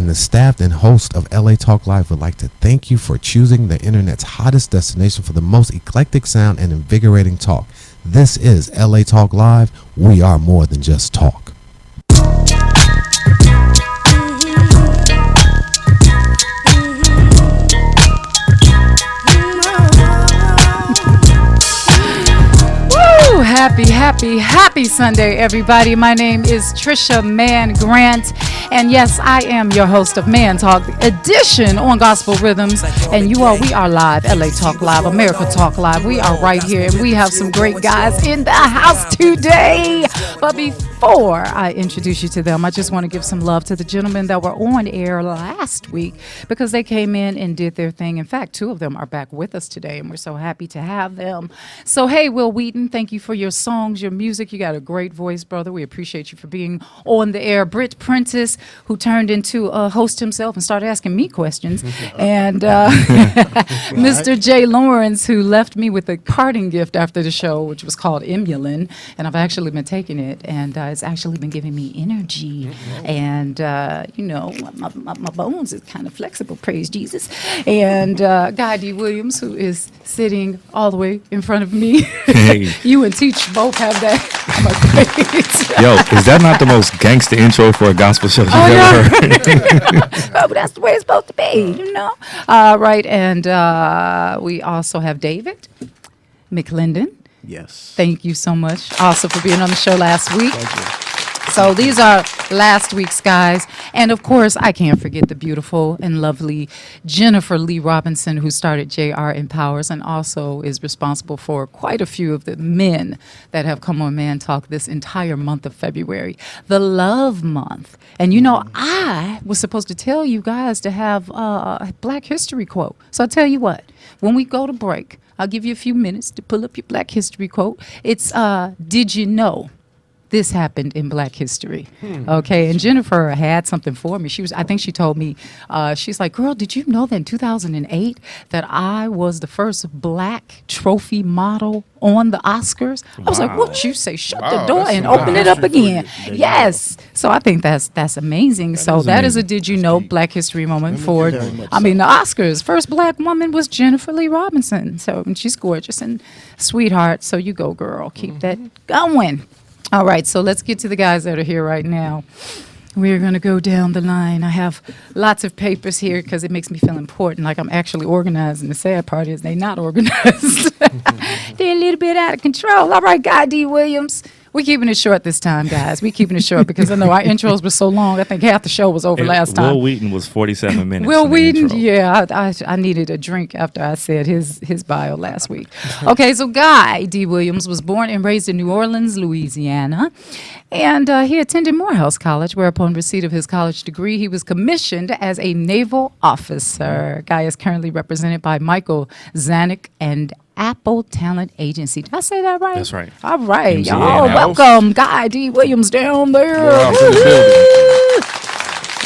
and the staff and host of LA Talk Live would like to thank you for choosing the internet's hottest destination for the most eclectic sound and invigorating talk. This is LA Talk Live. We are more than just talk. Happy Sunday, everybody. My name is Trisha Mann Grant, and yes, I am your host of Man Talk edition on Gospel Rhythms. And we are live, LA Talk Live, America Talk Live. We are right here, and we have some great guys in the house today. But before I introduce you to them, I just want to give some love to the gentlemen that were on air last week because they came in and did their thing. In fact, two of them are back with us today, and we're so happy to have them. So, hey, Will Wheaton, thank you for your songs, your music. You got a great voice, brother. We appreciate you for being on the air. Britt Prentice, who turned into a host himself and started asking me questions. And Mr. Jay Lawrence, who left me with a parting gift after the show, which was called Emulin. And I've actually been taking it, and it's actually been giving me energy. And, my bones is kind of flexible, praise Jesus. And Guy D. Williams, who is sitting all the way in front of me. Hey. You and Teach both have that. Yo, is that not the most gangster intro for a gospel show you've ever heard? Oh, that's the way it's supposed to be, you know? Right, and we also have David McClendon. Yes. Thank you so much also for being on the show last week. Thank you. So these are last week's guys. And, of course, I can't forget the beautiful and lovely Jennifer Lee Robinson, who started JR Empowers and also is responsible for quite a few of the men that have come on Man Talk this entire month of February, the Love Month. And, I was supposed to tell you guys to have a Black History quote. So I'll tell you what, when we go to break, I'll give you a few minutes to pull up your Black History quote. It's, did you know this happened in Black history? Okay, and Jennifer had something for me. I think she told me, she's like, girl, did you know that in 2008 that I was the first Black trophy model on the Oscars? I was like, what you say? Shut the door and open it up again. Yes. So I think that's amazing. That is a did you know Black history moment for, the Oscars. First Black woman was Jennifer Lee Robinson. So and she's gorgeous and sweetheart. So you go, girl. Keep that going. All right, so let's get to the guys that are here right now. We're going to go down the line. I have lots of papers here because it makes me feel important, like I'm actually organized, and the sad part is they're not organized. They're a little bit out of control. All right, Guy D. Williams. We're keeping it short this time, guys. We're keeping it short because I know our intros were so long. I think half the show was over last time. Will Wheaton was 47 minutes. Will Wheaton, yeah. I needed a drink after I said his bio last week. Okay, so Guy D. Williams was born and raised in New Orleans, Louisiana. And he attended Morehouse College, where upon receipt of his college degree, he was commissioned as a naval officer. Guy is currently represented by Michael Zanuck and Apple Talent Agency. Did I say that right? That's right. All right, y'all. Welcome, Guy D. Williams down there.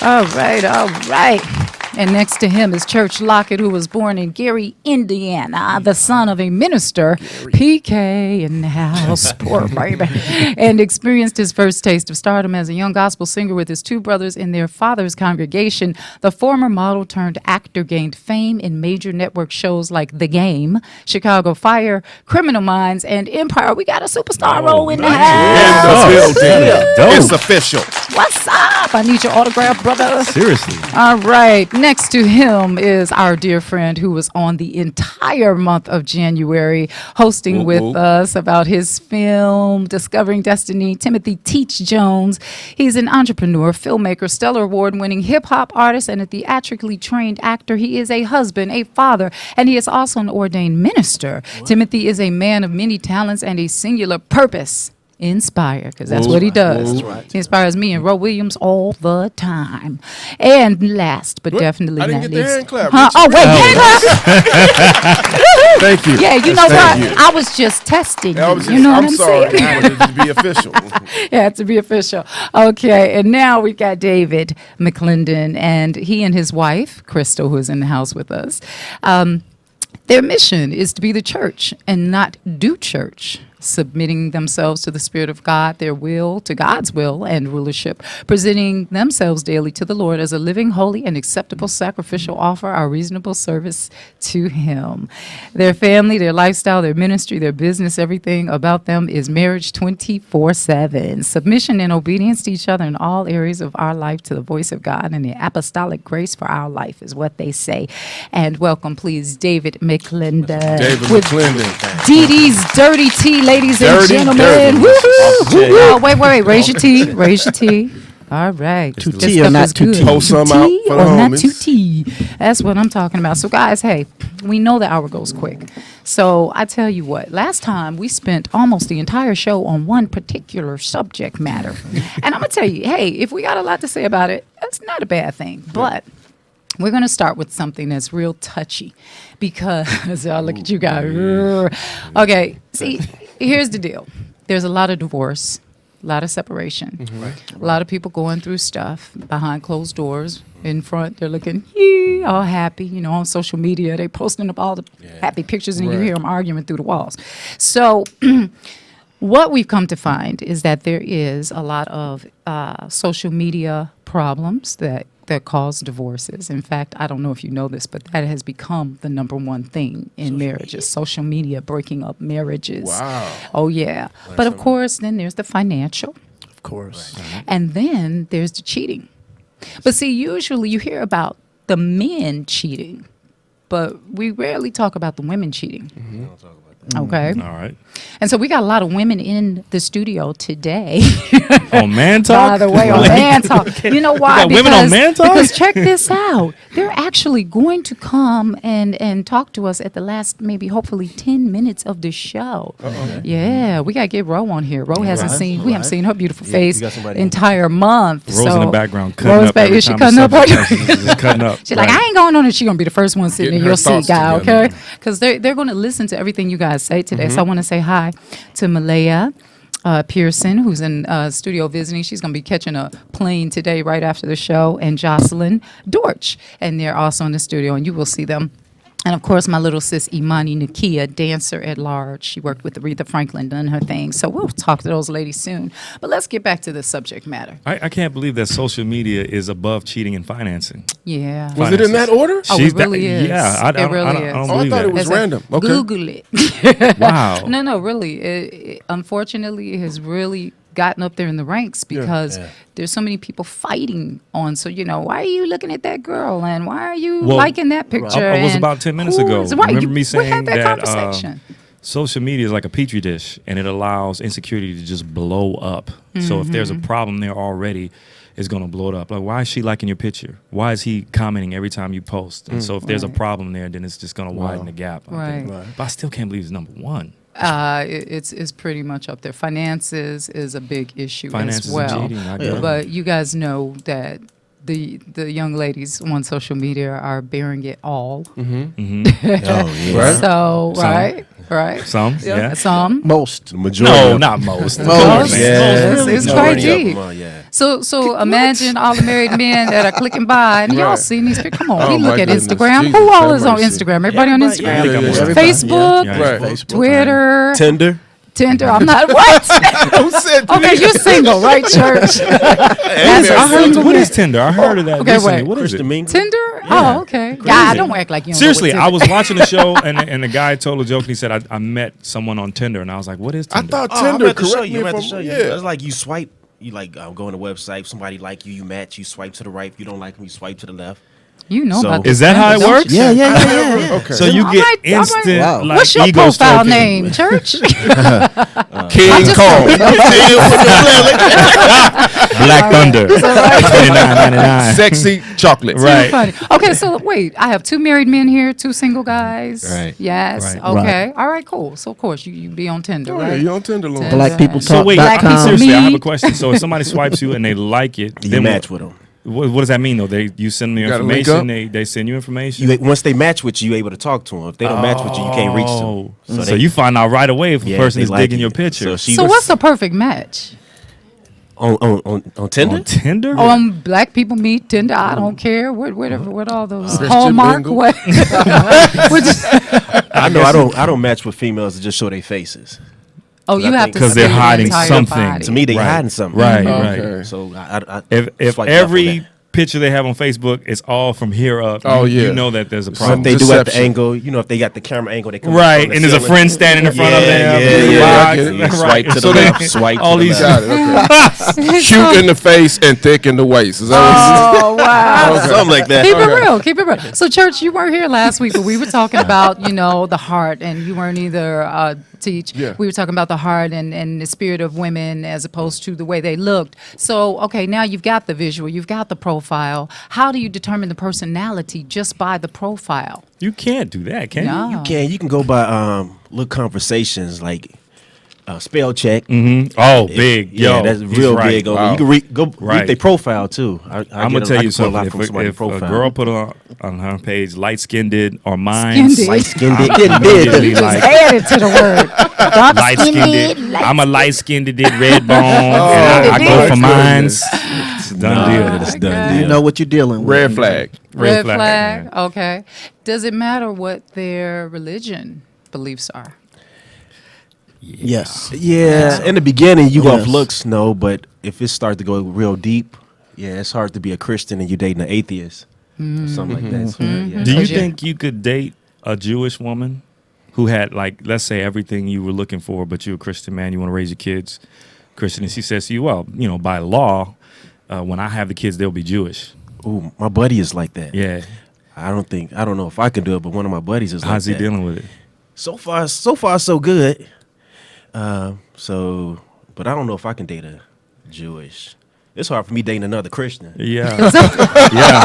All right. And next to him is Church Lockett, who was born in Gary, Indiana, the son of a minister, PK in the house, poor baby, and experienced his first taste of stardom as a young gospel singer with his two brothers in their father's congregation. The former model turned actor gained fame in major network shows like The Game, Chicago Fire, Criminal Minds, and Empire. We got a superstar role in the house. It's official. What's up? I need your autograph, brother. Seriously. All right. Next to him is our dear friend who was on the entire month of January hosting with us about his film, Discovering Destiny, Timothy Teach Jones. He's an entrepreneur, filmmaker, Stellar Award-winning hip-hop artist, and a theatrically trained actor. He is a husband, a father, and he is also an ordained minister. Timothy is a man of many talents and a singular purpose. Inspire, because that's what he does. Right. He inspires me and Ro Williams all the time. And last but definitely not least. I didn't get the hand clap. Oh, wait, hand clap. Thank you. Yeah, you know what? I was just testing. You know what I'm saying? I wanted it to be official. Yeah, to be official. Okay, and now we got David McClendon, and he and his wife, Crystal, who is in the house with us. Their mission is to be the church and not do church. submitting themselves to the Spirit of God, their will, to God's will and rulership, presenting themselves daily to the Lord as a living, holy, and acceptable sacrificial offer, our reasonable service to Him. Their family, their lifestyle, their ministry, their business, everything about them is marriage 24/7. Submission and obedience to each other in all areas of our life to the voice of God and the apostolic grace for our life is what they say. And welcome, please, David McClendon. David with McClendon. Dee Dee's Dirty Tea, ladies and Dirty, gentlemen. dirty. Woo-hoo. Oh, wait. Raise your tea. Raise your tea. All right. Too This tea or stuff not is too good. tea? Post some out Tea for or the not homies. too tea. That's what I'm talking about. So, guys, hey, we know the hour goes quick. So I tell you what, last time we spent almost the entire show on one particular subject matter. And I'm going to tell you, hey, if we got a lot to say about it, that's not a bad thing. But we're going to start with something that's real touchy because, look at you guys. Okay, see, here's the deal. There's a lot of divorce, a lot of separation, a lot of people going through stuff behind closed doors. In front, they're looking all happy, on social media. They posting up all the happy pictures, and you hear them arguing through the walls. So what we've come to find is that there is a lot of social media problems that cause divorces. In fact, I don't know if you know this, but that has become the number one thing in marriages. Social media breaking up marriages. Wow. Oh, yeah. But of course, then there's the financial. Of course. And then there's the cheating. But see, usually you hear about the men cheating, but we rarely talk about the women cheating. Okay. All right. And so we got a lot of women in the studio today. On Man Talk? By the way, on Man Talk. You know why? We got women on Man Talk? Because check this out. They're actually going to come and talk to us at the last, maybe hopefully 10 minutes of the show. Yeah, we got to get Ro on here. Ro hasn't seen, we haven't seen her beautiful face got somebody entire month. Rose in the background cutting Rose up every is she time cutting the up? subject is just cutting up. She's like, I ain't going on it. She's going to be the first one sitting Getting in her your seat, thoughts guy, together. okay? Because they're going to listen to everything you guys say today. So I want to say hi to Malaya Pearson, who's in studio visiting. She's going to be catching a plane today right after the show, and Jocelyn Dortch. And they're also in the studio, and you will see them. And, of course, my little sis, Imani Nakia, dancer at large. She worked with Aretha Franklin, done her thing. So we'll talk to those ladies soon. But let's get back to the subject matter. I can't believe that social media is above cheating and financing. Yeah. Was it in that order? Oh, it really is. Yeah, I It don't really I don't is. Oh, I believe thought that. it was random. Okay. Google it. Wow. No, really. Unfortunately, it has really gotten up there in the ranks because there's so many people fighting on. So, why are you looking at that girl? And why are you liking that picture? It was and about 10 minutes who ago. is- right, Remember me we saying had that that conversation. social media is like a petri dish, and it allows insecurity to just blow up. So if there's a problem there already, it's going to blow it up. Like, why is she liking your picture? Why is he commenting every time you post? And so if there's a problem there, then it's just going to widen the gap. I think. Right. But I still can't believe it's number one. It's pretty much up there. Finances is a big issue Finances as well. and cheating, I get it. But you guys know that the young ladies on social media are bearing it all. Right. So, Some. right. Some, yeah. Some. Most. The majority. No, of- not most. Most. Yeah. It's Majority quite of deep. them are, yeah. So imagine all the married men that are clicking by, and y'all Right. seen these pictures. Come on, Oh, we look my at goodness. Instagram. Jesus, Who all have is on mercy. Instagram? Everybody on Everybody, Instagram? yeah. Everybody. Facebook, Yeah. Right. Facebook. Twitter, Tinder. Tinder. I'm not what? Who said Okay, you're single, right, church? That's I heard, single what man. is Tinder? I heard of that Okay, recently. wait. What is Christian it? Mingle. Tinder? Oh, okay. Yeah, don't act like you don't know what Seriously, I Tinder- was watching the show, and the guy told a joke, and he said, I met someone on Tinder, and I was like, what is I Tinder? thought Oh, Tinder, I'm at the show correct you. me I'm at if the show I'm you. yeah. It's like you swipe. You like go on the website. Somebody like you match. You swipe to the right. If you don't like them, you swipe to the left. You know So- about this Is that how it Tinder, don't works? you? Yeah. Okay. So you All get right, all right. instant Wow. like What's your ego profile stroking. name, church? King Kong. Black Thunder. $29.99. Sexy chocolate. Right. Funny. Okay, so wait, I have two married men here, two single guys. Right. Yes. Right. Okay. All right. Cool. So of course you be on Tinder, Oh, yeah, right? you on Tinder, Lauren. Tinder. Black people So talk. wait, Black people seriously, I have a meet. question. So if somebody swipes you and they like it, You then match with them. what does that mean though? You send them your Gotta link information. They send you information. Once they match with you, you able to talk to them. If they don't match with you, you can't reach them. So you find out right away if a Yeah, person they is like digging you. your picture. So she So was what's the perfect match? on Tinder? on Tinder? Black people meet Tinder. I don't care. What all those Christian Hallmark? Mingle. What? I know I don't match with females to just show their faces. Oh, you I have think- to 'Cause see they're the hiding entire something. body. To me, they Right. hiding something. Right, Okay. right. So I If swipe left on every that. picture they have on Facebook is all from here up, Oh, you yeah. know that there's a Or problem. if they do at the Deception. angle, if they got the camera angle, they come up Right, from the and there's a ceiling. friend standing in front of them. Yeah, in the yeah. box. I get it. Swipe to the So they- left, swipe all to the these- left. Got it. Okay. Cute in the face and thick in the waist. Is that Oh, wow. Something like that. Keep it real. Keep it real. So, Church, you weren't here last week, but we were talking about, the heart, and you weren't either, Teach. Yeah. We were talking about the heart and the spirit of women as opposed to the way they looked. So, okay, now you've got the visual, you've got the profile. How do you determine the personality just by the profile? You can't do that, can No. you? You can go by little conversations like spell check. Oh, big. Yeah, Yo, that's he's real right. big. Wow. You can read Right. their profile too. I'm gonna tell you I can pull a something. lot If, from somebody's if a profile. girl put on her page light skinned or mine, Skinned. light skinned, I'm didn't immediately Just like added to the word. light skinned. I'm a light skinned, did red bone, and I go for mines. It's a done deal. It's Okay. done You deal. know what you're dealing with. Red flag. Red flag. man. Okay. Does it matter what their religion beliefs are? Yes. Yeah, in the beginning you go off Yes. looks, no, but if it starts to go real deep, yeah, it's hard to be a Christian and you dating an atheist or something like that. So, yeah. Do you Yeah. think you could date a Jewish woman who had, like, let's say everything you were looking for, but you're a Christian man, you want to raise your kids Christian, and she says to you, well, by law, when I have the kids, they'll be Jewish. Ooh, my buddy is like that. Yeah. I don't know if I can do it, but one of my buddies is like How's he that. dealing with it? So far, so good. But I don't know if I can date a Jewish. It's hard for me dating another Christian. Yeah. yeah.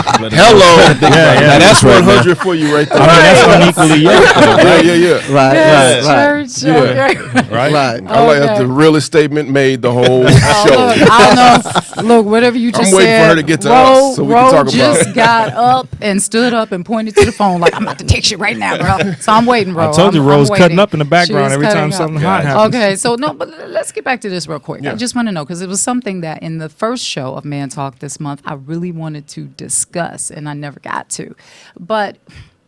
Hello. Yeah. Now that's 100 for you right there. I mean, that's unequally yoked. Yeah. Right, Yes, right, church. Yeah. Okay. Right? right. I like Okay. that's the realest statement made the whole Oh, show. look, I don't know. Look, whatever you just I'm waiting said. for her to get to Ro, us so we Ro can talk about just it. got up and stood up and pointed to the phone like, I'm about to text you right now, bro. So I'm waiting, Ro. I told you I'm Rose waiting. cutting up in the She background is every cutting time up. something hot happens. Okay, so no, but let's get back to this real quick. Yeah. I just want to know, because it was something that in the first show of Man Talk this month, I really wanted to discuss, and I never got to. But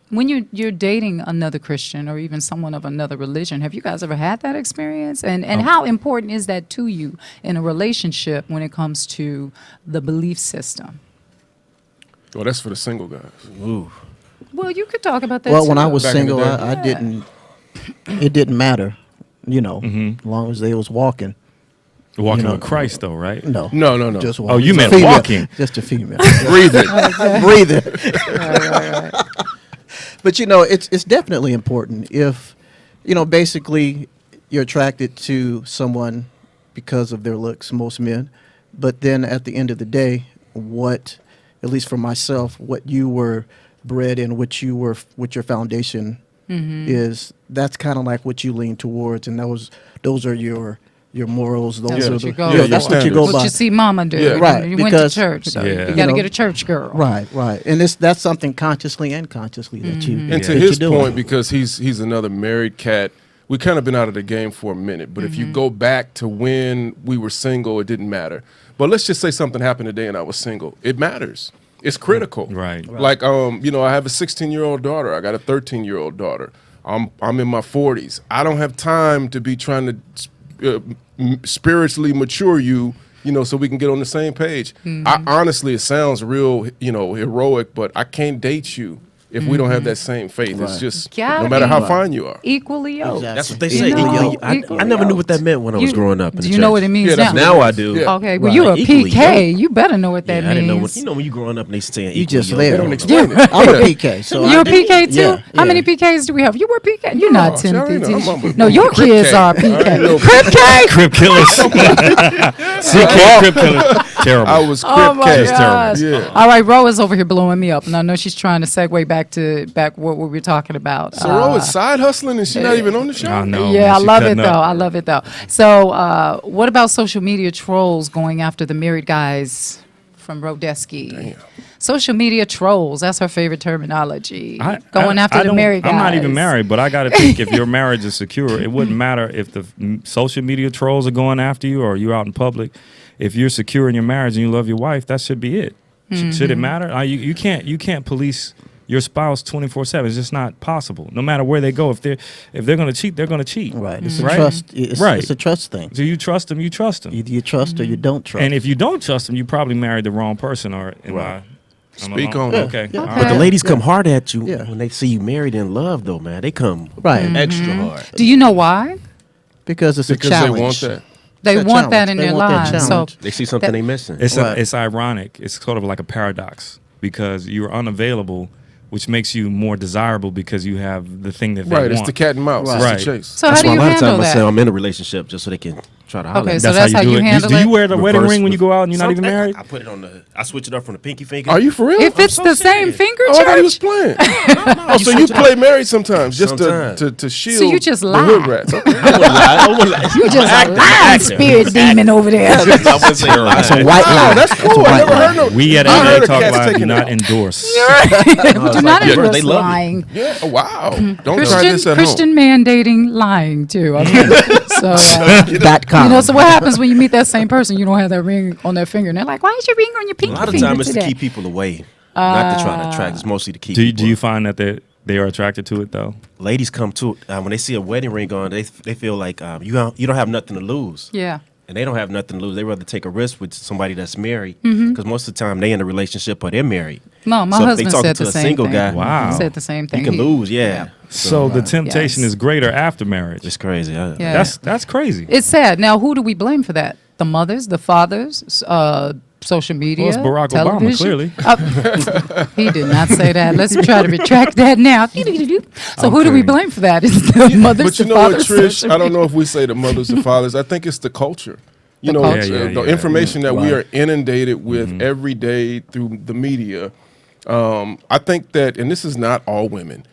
when you're dating another Christian or even someone of another religion, have you guys ever had that experience? And how important is that to you in a relationship when it comes to the belief system? Well, that's for the single guys. Ooh. Well, you could talk about that Well, too. when I was Back in the single, day. I didn't. It didn't matter, as long as they was walking. Walking You know- with Christ, though, right? No, No. just Oh, you Just meant female. walking. Just a female. Breathing. Breathing. right. But it's definitely important if, basically you're attracted to someone because of their looks, most men. But then at the end of the day, what, at least for myself, what you were bred in, what your foundation is, that's kind of like what you lean towards, and those are your morals. Those That's are what the, you go yeah, that's for. what you go What by. you see mama do. Yeah. Right, You went to because- church, so Yeah. you got to You get know, a church girl. Right, and that's something consciously and unconsciously that you. And to that his you're doing. point, because he's another married cat, we kind of been out of the game for a minute. But if you go back to when we were single, it didn't matter. But let's just say something happened today and I was single. It matters. It's critical. Right. Like I have a 16-year-old daughter. I got a 13-year-old daughter. I'm in my 40s. I don't have time to be trying to spiritually mature you, so we can get on the same page. Honestly, it sounds real, heroic, but I can't date you if we don't have that same faith. It's just Gotta no matter how be fine you are. Equally yoked. Exactly. That's what they You say. know, I never knew what that meant when I was You- growing up. In Do the you know what church. it means Yeah, that's now? Now I do. Yeah. Okay, well, Right. you're a Equally PK. You better know what that Yeah, I didn't know means. what when you growing up and they saying You just equally live. yoked, They I don't don't know. I'm a PK, so You're I a PK too? Yeah, How many yeah. PKs do we have? You were PK? You're not see, I Timothy. ain't know. I'm a No, your Crip kids K. are I ain't know. PK. Crip K? Crip killers. CK Crip killers. Terrible. I was Crip Oh my K. gosh! Yeah. All right, Ro is over here blowing me up, and I know she's trying to segue back what we were talking about. So Ro is side hustling and she's not even on the show? I know. Yeah, man, I she love it cutting though. up. I love it though. So, what about social media trolls going after the married guys from Rodesky? Social media trolls. That's her favorite terminology. Going after the don't- married guys. I'm not even married, but I got to think if your marriage is secure, it wouldn't matter if the social media trolls are going after you or you're out in public. If you're secure in your marriage and you love your wife, that should be it. Should it matter? You can't police your spouse 24/7. It's just not possible. No matter where they go, if they're going to cheat, they're going to cheat. Right. It's a Right? trust. It's, Right. It's a trust thing. So you trust them, you trust them. Either you trust or you don't trust. And if you don't trust them, you probably married the wrong person. Or am Right. I'm Speak alone? on it. Okay. Yeah. All Okay. But the right. ladies come hard at you Yeah. when they see you married in love, though, man. They come Right. extra hard. Do you know why? Because it's Because a challenge. they want that. They It's a want that challenge. in They their want that lives. So challenge. They see something they missing. It's Right. it's ironic. It's sort of like a paradox because you're unavailable, which makes you more desirable because you have the thing that they Right. want. It's the cat and mouse. Right. It's Right. the chase. so how That's do why you a lot of handle times I say that? I'm in a relationship just so they can try to holler. Okay, at so me. that's how you do it. handle Do it? you wear the wedding Reverse ring when you go out and you're not even Something- married? I put it on I switch it up from the pinky finger. Are you for real? If it's so the same serious. finger, Oh, I thought he was church. playing. Oh, so you play married sometimes just Sometimes. to shield So you just the lie. hood rats. Okay. I wouldn't lie. You just a lying spirit demon over there. I wouldn't say lie. It's a white Oh, lie. that's cool. I never heard no. We at I LA heard of Talk cats Live do taking not it. endorse. Do not yeah, endorse they love it. lying. Yeah. Oh, wow. Don't try Christian, this at Christian mandating lying too. Okay. So .com. you know, so what happens when you meet that same person? You don't have that ring on their finger, and they're like, "Why is your ring on your A pinky lot of finger time it's to today?" keep people away, not to try to attract. It's mostly to keep. Do people you find that they are attracted to it though? ladies come to when they see a wedding ring on, they feel like you don't have nothing to lose. Yeah. And they don't have nothing to lose. They rather take a risk with somebody that's married because most of the time they in a relationship or they're married. No, my So if they husband talking said to the a same single thing. guy, Wow. He said the same thing. you can He- lose. Yeah. So the temptation Yes. is greater after marriage. It's crazy. Yeah. That's crazy. It's sad. Now, who do we blame for that? The mothers, the fathers, social media, Well, it's Barack Obama, television? clearly. He did not say that. Let's try to retract that now. So who do we Okay. blame for that? Is the mothers, But you the know what, fathers? Trish? social I don't media? know if we say the mothers or fathers. I think it's the culture. You The know, culture. Yeah, yeah, the yeah. information that we Right. are inundated with every day through the media. I think that, and this is not all women,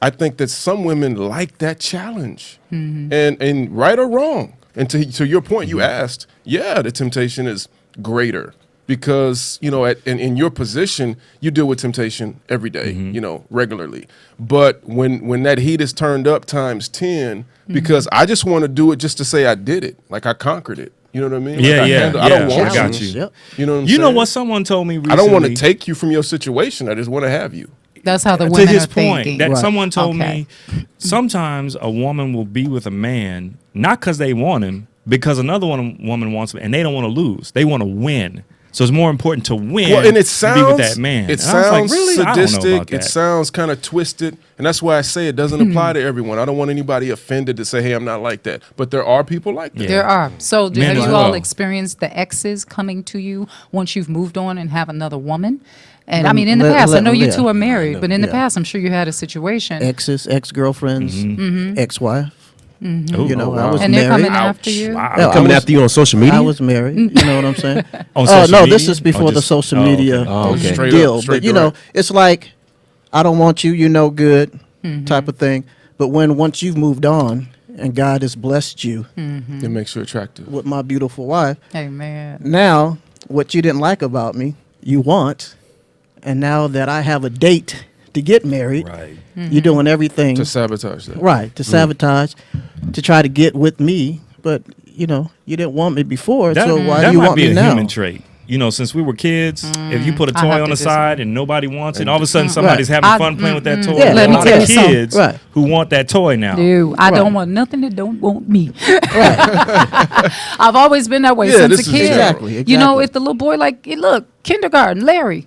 I think that some women like that challenge, and right or wrong. And to your point, you asked, yeah, the temptation is greater because you know, in your position, you deal with temptation every day, you know, regularly. But when that heat is turned up times 10, because I just want to do it just to say I did it, like I conquered it. You know what I mean? Yeah, Like yeah, I don't yeah, want I got to. you. Yep. You know what I'm You know saying? what someone told me recently? I don't want to take you from your situation. I just want to have you. That's how the to women his are point thinking. that Right. someone told Okay. me sometimes a woman will be with a man not because they want him, because another woman wants him, and they don't want to lose. They want to win. So it's more important to win Well, and it to be with sounds that man. it And I was like, sounds really? I don't know sadistic. about It that. sounds kind of twisted, and that's why I say it doesn't apply to everyone. I don't want anybody offended to say, "Hey, I'm not like that." But there are people like that. Yeah. There are. So Men have as you all well. experienced the exes coming to you once you've moved on and have another woman? And I Lem- mean, in the le- past, I le- know you yeah. two are married, but in the Yeah. past, I'm sure you had a situation. Exes, ex-girlfriends, ex-wife. Ooh, You know, oh, I wow. was and they're married. coming after you. Wow. Yeah, coming I was- after you on social media. I was married. You know what I'm saying? On Oh social no, media? this is before Or the just- social oh, media okay. Oh, okay. Straight deal. up, straight But you know, direct. it's like I don't want you, you know, good type of thing. But once you've moved on and God has blessed you It makes you attractive. with my beautiful wife, Amen. now what you didn't like about me, you want, and now that I have a date to get married, Right. you're doing everything To sabotage that. right to sabotage, to try to get with me. But you know, you didn't want me before, so why that do you might want be me a now? human trait. You know, since we were kids, if you put a I toy have on to the side and nobody wants it, and all of a sudden Right. somebody's having I- fun playing with that toy, Yeah, there let are me a lot tell of you something. kids Right. who want that toy now. Dude, I don't Right. want nothing that don't want me. I've always been that way Yeah, since this a is kid. Exactly, You know, exactly. if the little boy, like, look, kindergarten, Larry,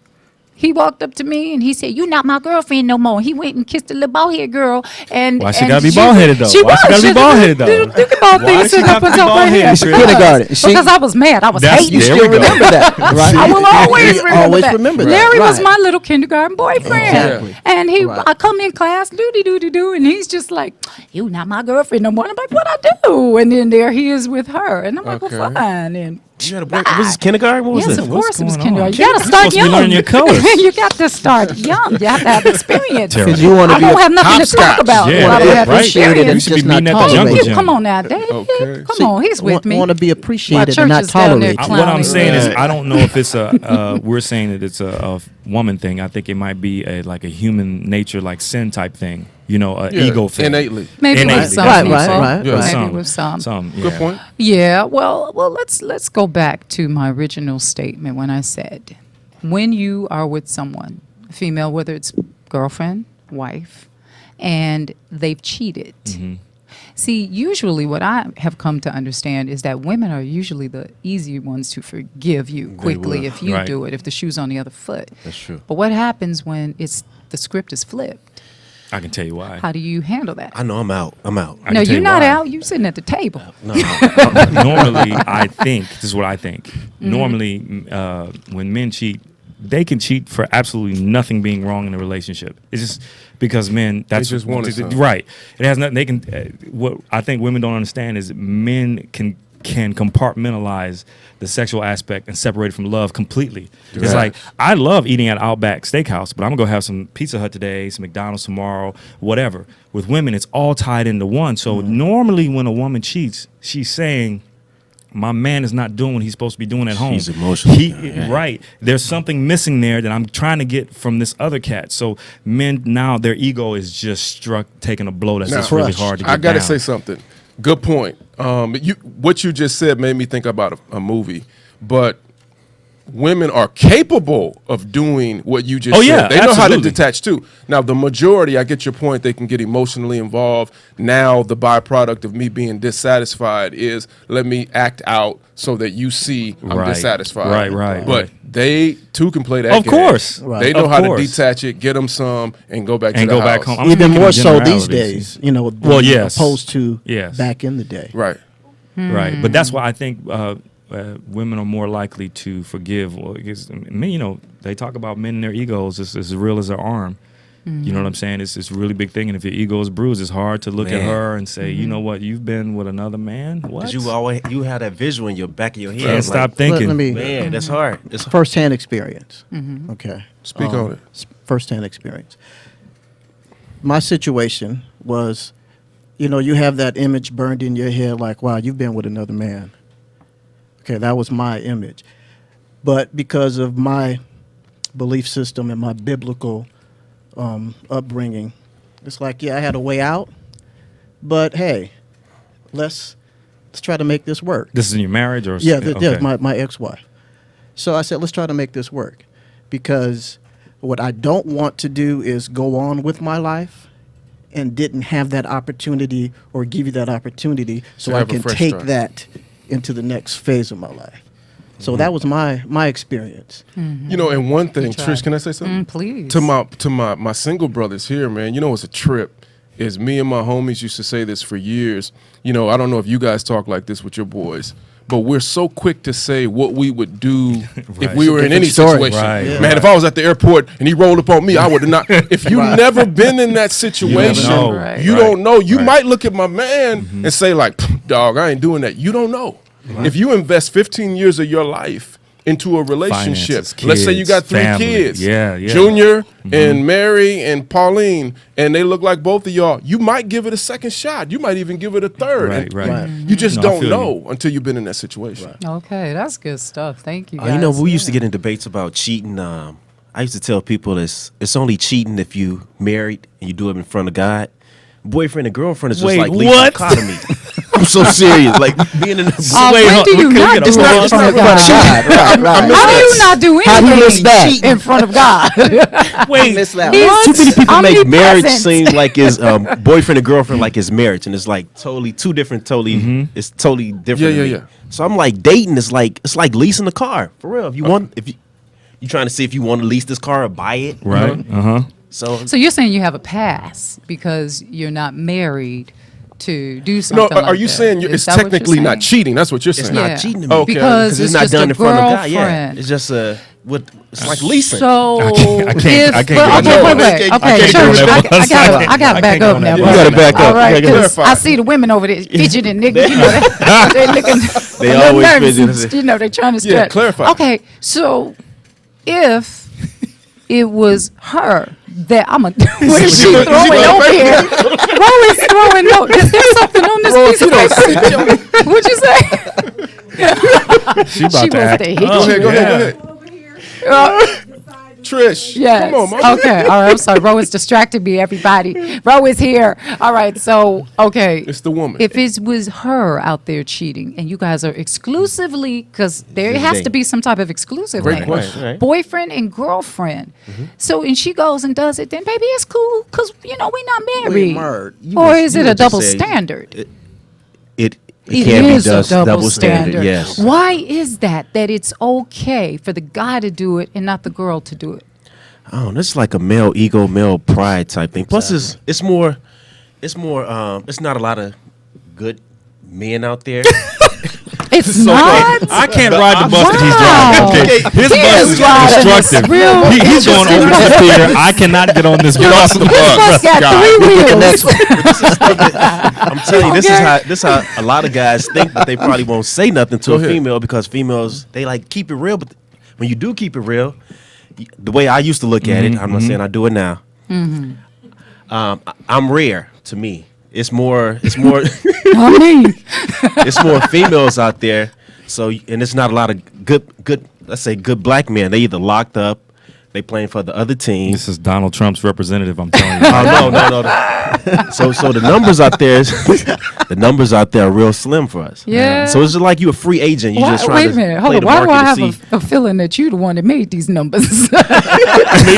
he walked up to me and he said, "You not my girlfriend no more." He went and kissed the little bald-headed girl. And Why she and gotta be bald-headed, though? She Why she was. gotta be baldheaded, though? Think about Why things she sitting have up to on be top of her bald-headed? head. It's Because- kindergarten. She- Because I was mad. I was That's- hating. there we go. Remember that, right? I will always You remember always that. remember that, Larry was right. my little kindergarten boyfriend. Exactly. And Right. I come in class, do, and he's just like, "You not my girlfriend no more." And I'm like, "What I do?" And then there he is with her. And I'm like, "Well, Okay. fine." And You had a boy, was this kindergarten? What was yes, this? of What's course it was going on? kindergarten. You got to You're start supposed to be young. learning your colors. You got to start young. You have to have experience. Terrible. 'Cause you want to I be don't have nothing to talk hopscotch. about. Yeah, if I don't yeah, have right. appreciated experience. You and should be just not meeting at the jungle tolerated. gym. Come on now, Dave. Okay. Come on, he's with me. Want to be My appreciated church and not is down there tolerated. clowning. What I'm saying is, Yeah. I don't know if it's we're saying that it's a woman thing. I think it might be like a human nature, like sin type thing. You know, an Yeah, ego thing. innately. Maybe Innately, with some that's Right, people. what I'm saying. right, Yeah. right. Maybe with some. yeah. Good point. Yeah, well, let's go back to my original statement when I said, when you are with someone, female, whether it's girlfriend, wife, and they've cheated. See, usually what I have come to understand is that women are usually the easy ones to forgive you quickly will. if you Right. do it, if the shoe's on the other foot. That's true. But what happens when the script is flipped? I can tell you why. How do you handle that? I know I'm out. I'm out. I No, can tell you're you not why. out. You're sitting at the table. No, Normally, I think this is what I think. Normally, when men cheat, they can cheat for absolutely nothing being wrong in a relationship. It's just because men. That's just wanted something. right. It has nothing. They can. What I think women don't understand is men can compartmentalize the sexual aspect and separate it from love completely. It's Right. like, I love eating at Outback Steakhouse, but I'm gonna go have some Pizza Hut today, some McDonald's tomorrow, whatever. With women, it's all tied into one. So normally when a woman cheats, she's saying, my man is not doing what he's supposed to be doing at home. She's emotional. Right. There's something missing there that I'm trying to get from this other cat. So men now, their ego is just taking a blow that's Now, just really hard to get I gotta down. say something. Good point. What you just said made me think about a movie, but women are capable of doing what you just Oh, said. yeah, They know how to absolutely. detach too. Now, the majority, I get your point, they can get emotionally involved. Now, the byproduct of me being dissatisfied is let me act out so that you see I'm Right. dissatisfied. Right. But they too can play that Of game. course. Right. They know Of how course. to detach it, get them some, and go back to And the go house. back home. I'm Even speaking more in so these generalities. days, you know, Well, yes. opposed to Yes. back in the day. Right. Right, but that's why I think women are more likely to forgive. Well, because men, they talk about men and their egos is as real as their arm. You know what I'm saying? It's a really big thing, and if your ego is bruised, it's hard to look at Man. her and say, you know what, you've been with another man. What? Because you have that visual in your back of your head. Can't It's stop like, thinking. Let me man, that's hard. It's first-hand experience. Okay, Speak on it. First-hand experience. My situation was, you have that image burned in your head, like, wow, you've been with another man. Okay, that was my image, but because of my belief system and my biblical upbringing, it's like, yeah, I had a way out, but hey, let's try to make this work. This is in your marriage, or Yeah, okay. my ex-wife. So I said, let's try to make this work, because what I don't want to do is go on with my life and didn't have that opportunity or give you that opportunity so To I have a can fresh take start. that into the next phase of my life. So that was my experience. And one thing, tried. Trish, can I say something? Please. To my single brothers here, man, it's a trip. Is me and my homies used to say this for years. I don't know if you guys talk like this with your boys, but we're so quick to say what we would do if we were in any story. situation. Right, Yeah. Man, if I was at the airport and he rolled up on me, I would have not. If you've never been in that situation, know. Right. you Right. don't know. You Right. might look at my man and say like, dog, I ain't doing that. You don't know. If you invest 15 years of your life into a relationship, Finances, let's say you kids, got 3 family. kids, Yeah. Junior and Mary and Pauline, and they look like both of y'all, you might give it a second shot. You might even give it a third. Right, And right. You just No, I don't feel know until you've been in that situation. Okay, that's good stuff. Thank you. Guys. we used to Yeah. get in debates about cheating. I used to tell people it's only cheating if you married and you do it in front of God. Boyfriend and girlfriend is just Wait, like legal what? economy. I'm so serious. Like being in the When do you not do it in front of God? How do you not do How do you miss anything that? in front of God? Wait, Missed that He's one. Too many people make marriage omnipresent. seem like his boyfriend and girlfriend like his marriage, and it's like totally two different. It's totally different. Yeah, to me. yeah. So I'm like dating is like it's like leasing a car for real. If you trying to see if you want to lease this car or buy it, right? So So you're saying you have a pass because you're not married to do No, something like are you that. saying Is it's that what you're technically not saying? cheating? That's what you're it's saying. not Yeah. cheating to me Okay. Because it's it's not just done a in front of God. Yeah, girlfriend. it's just it's like leasing. So I can't if, get but, on okay, that. wait. I Okay, can't church, get on that one side. I gotta back can't up on now. that bro. one. You gotta back up. All right, You gotta 'cause clarify. I see the women over there fidgeting, nigga. They looking. They a little always nervous fidgeting. and, they're trying to Yeah, stretch. clarify. Okay, so if it was her that what is she gonna- throwing she gonna over break here? Roll is throwing no. Is there something on this piece of paper? What'd you say? She about She to wants act to hit up. you. Go ahead. Uh, Trish. Yes. Come on, mama. Okay. All right. I'm sorry. Ro is distracting me, everybody. Ro is here. All right. So, okay. It's the woman. If it was her out there cheating and you guys are exclusively, because there This has day. to be some type of exclusive Great thing. question. Right. Boyfriend and girlfriend. So, and she goes and does it, then baby, it's cool because, we're not married. We married. Or is it a just double said- standard? It It can is be a double standard. Yes. Why is that it's okay for the guy to do it and not the girl to do it? Oh, this is like a male ego, male pride type thing. Plus, it's more. It's not a lot of good men out there. It's not. I can't ride the bus that he's Wow. driving. Okay, his He bus is is driving this destructive. real He's going over to the theater. I cannot get on this bus. This bus got three wheels. I'm telling you, this is how a lot of guys think that they probably won't say nothing to Go a ahead. female because females they like keep it real. But when you do keep it real, the way I used to look at it, I'm not saying I do it now. I'm rare to me. It's more. I mean, It's more females out there. So and it's not a lot of good. Let's say good black men. They either locked up, they playing for the other team. This is Donald Trump's representative. I'm telling you. Oh no. So the numbers out there, the numbers out there are real slim for us. Yeah. So it's just like you a free agent. You just trying wait to a minute. play Hold on. the Why do I market to have see. a feeling that you're the one that made these numbers? The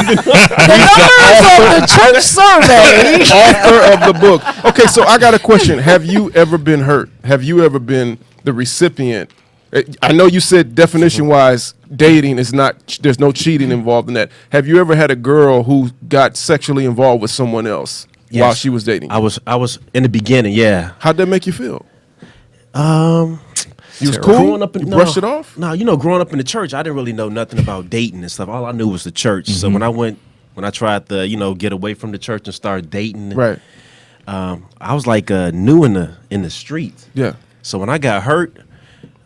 numbers of the church survey. Author of the book. Okay, so I got a question. Have you ever been hurt? Have you ever been the recipient? I know you said definition-wise, dating is not. There's no cheating involved in that. Have you ever had a girl who got sexually involved with someone else while Yes. she was dating? I was in the beginning. Yeah. How'd that make you feel? You was Growing cool. up in, You brushed it off. No, growing up in the church, I didn't really know nothing about dating and stuff. All I knew was the church. So when I tried to, get away from the church and start dating, Right. I was like new in the streets. Yeah. So when I got hurt,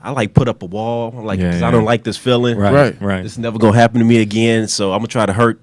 I like put up a wall. I'm like, Yeah, 'cause yeah. I don't like this feeling. Right. This is never gonna happen to me again. So I'm gonna try to hurt.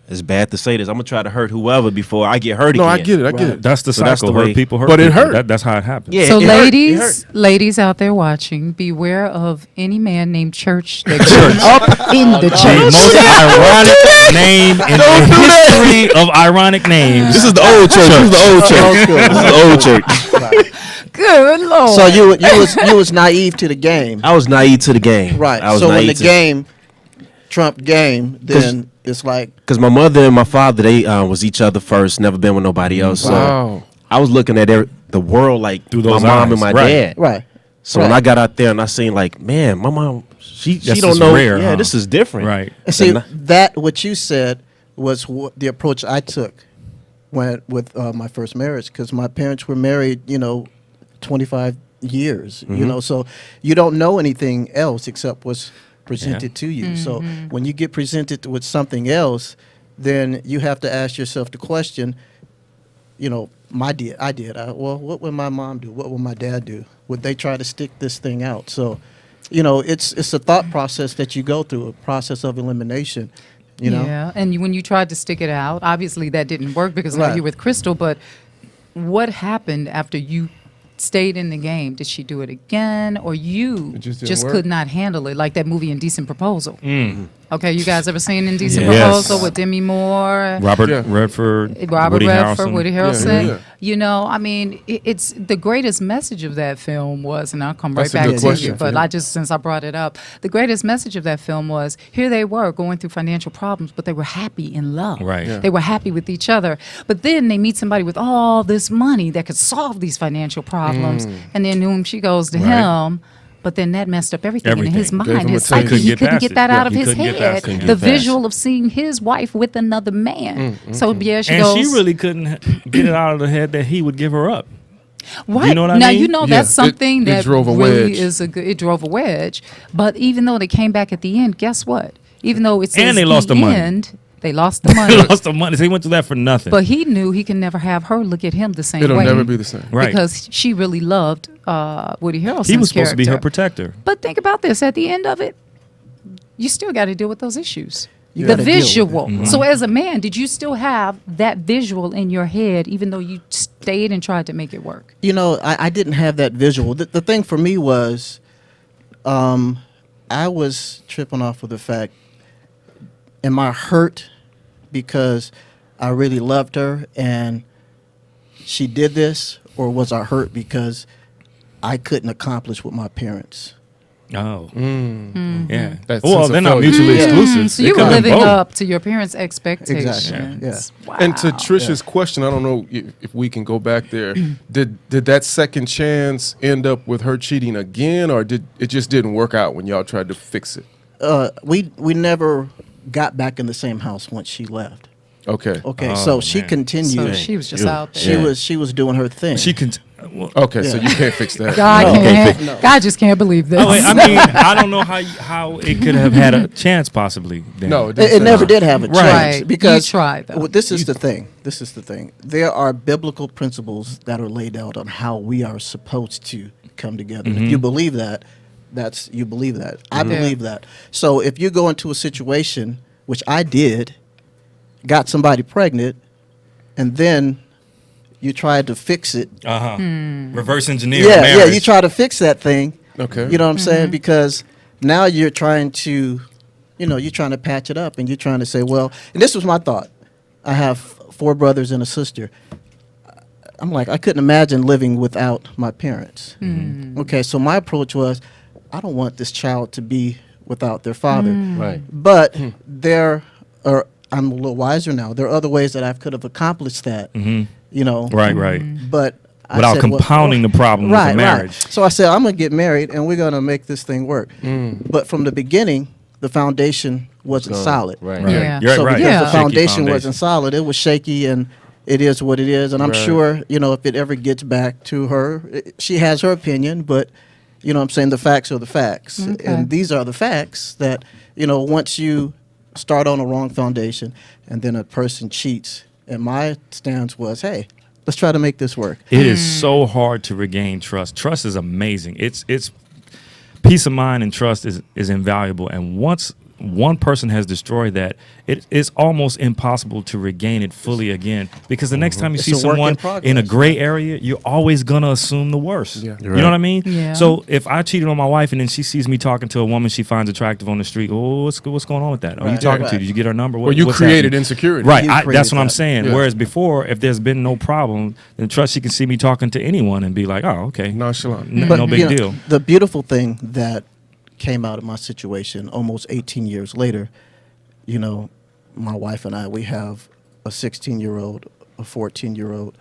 It's bad to say this. I'm gonna try to hurt whoever before I get hurt No, again. I get it. I get it. That's the So that's cycle. the way- Hurt people hurt But it people. hurt. That's how it happens. Yeah. So, it hurt. It ladies, hurt. ladies out there watching, beware of any man named Church that goes up in the The church. most ironic name in the history of ironic names. This is the old church. This is the old church. This is the old church. Good Lord. So you was naive to the game, I was naive to the game. right? I was So when the naive to game trumped game, then it's like because my mother and my father they was each other first. Never been with nobody else. So Wow. I was looking at the world like Through my those mom eyes, and my right. dad. right. So when Right. I got out there and I seen like, man, my mom, she This don't is know. rare, Yeah, huh? this is different. Right. And see, And I- that what you said was the approach I took with my first marriage, because my parents were married, 25 years, so you don't know anything else except what's presented to you. So when you get presented with something else, then you have to ask yourself the question, well, what would my mom do? What would my dad do? Would they try to stick this thing out? So, it's a thought process that you go through, a process of elimination, Yeah, and when you tried to stick it out, obviously that didn't work because now Right. you're with Crystal. But what happened after you stayed in the game? Did she do it again, or you It just didn't just work? could not handle it, like that movie Indecent Proposal? Okay, you guys ever seen Indecent Yes. Proposal with Demi Moore? Robert Yeah. Redford, Robert Woody Redford, Harrelson. Woody Yeah, Harrelson. yeah. I mean, it's the greatest message of that film was, and I'll come right That's a back good to question you, for but him. since I brought it up, the greatest message of that film was here they were going through financial problems, but they were happy in love. Right. Yeah. They were happy with each other. But then they meet somebody with all this money that could solve these financial problems, and then whom she goes to him. But then that messed up everything in his Everything. Gave mind, him his a psyche. taste. He Couldn't get couldn't past get it. that Yeah, out of he his couldn't get head. past it. Couldn't The get past it. visual of seeing his wife with another man. So yeah, she And goes. she really couldn't get it out of the head that he would give her up. Right. You know what I now, mean? you know Yeah, that's something it that drove a really wedge. is it drove a wedge. But even though they came back at the end, guess what? Even though it says And they lost the money. end, they lost the He money. lost the money. So he went through that for nothing. But he knew he can never have her look at him the same It'll way. never be the same. Right. Because she really loved Woody Harrelson's he was supposed to be her character. protector. But think about this: at the end of it, you still got to deal with those issues. You The gotta deal with it. visual. So, as a man, did you still have that visual in your head, even though you stayed and tried to make it work? I didn't have that visual. The thing for me was, I was tripping off of the fact am I hurt because I really loved her and she did this, or was I hurt because I couldn't accomplish with my parents? Oh, Mm-hmm. yeah. That Well, sense of they're not failure. mutually Yeah. exclusive. So It you were could have been living both. up to your parents' expectations. Yeah. Wow. And to Trisha's question, I don't know if we can go back there. Did that second chance end up with her cheating again, or did it just didn't work out when y'all tried to fix it? We never got back in the same house once she left. Okay. Okay, Oh, so she man. continued. So she was just Yeah. out there. She was doing her thing. She can. Well, Okay, so Yeah. you can't fix that. God No. can't. No. God just can't believe this. oh, wait, I mean, I don't know how it could have had a chance possibly. Then. No, It didn't say never that. did have a Right. chance Right. because You tried, though. Well, this is the thing. This is the thing. There are biblical principles that are laid out on how we are supposed to come together. If you believe that, you believe that. I believe that. So if you go into a situation, which I did, got somebody pregnant, and then you tried to fix it. Reverse engineer. Yeah, marriage. you try to fix that thing. Okay. You know what I'm saying? Because now you're trying to, you're trying to patch it up, and you're trying to say, well, and this was my thought. I have 4 brothers and a sister. I'm like, I couldn't imagine living without my parents. Okay, so my approach was, I don't want this child to be without their father. Right. But I'm a little wiser now. There are other ways that I could have accomplished that. Right. But I Without said, well, compounding the problem with the marriage. Right. So I said, I'm going to get married and we're going to make this thing work. But from the beginning, the foundation wasn't solid. Right. Yeah. You're So right. because Yeah. the Shaky foundation wasn't solid, it was shaky, and it is what it is. And I'm sure, if it ever gets back to her, she has her opinion, but, you know what I'm saying, the facts are the facts. Okay. And these are the facts that, once you start on a wrong foundation and then a person cheats, and my stance was, hey, let's try to make this work. It is so hard to regain trust. Trust is amazing. It's peace of mind and trust is invaluable. And once one person has destroyed that, it's almost impossible to regain it fully again. Because the next time you It's see a work in someone progress. in a gray area, you're always gonna assume the worst. Yeah. You know what I mean? Yeah. So if I cheated on my wife and then she sees me talking to a woman she finds attractive on the street, oh, what's going on with that? Are you Right. talking Right. to? Did you get her number? Well, you What's created happening? insecurity. Right, You that's created what I'm that. saying. Yeah. Whereas before, if there's been no problem, then trust she can see me talking to anyone and be like, oh, okay, Nonchalant. no big deal. The beautiful thing that came out of my situation almost 18 years later, my wife and I, we have a 16-year-old, a 14-year-old,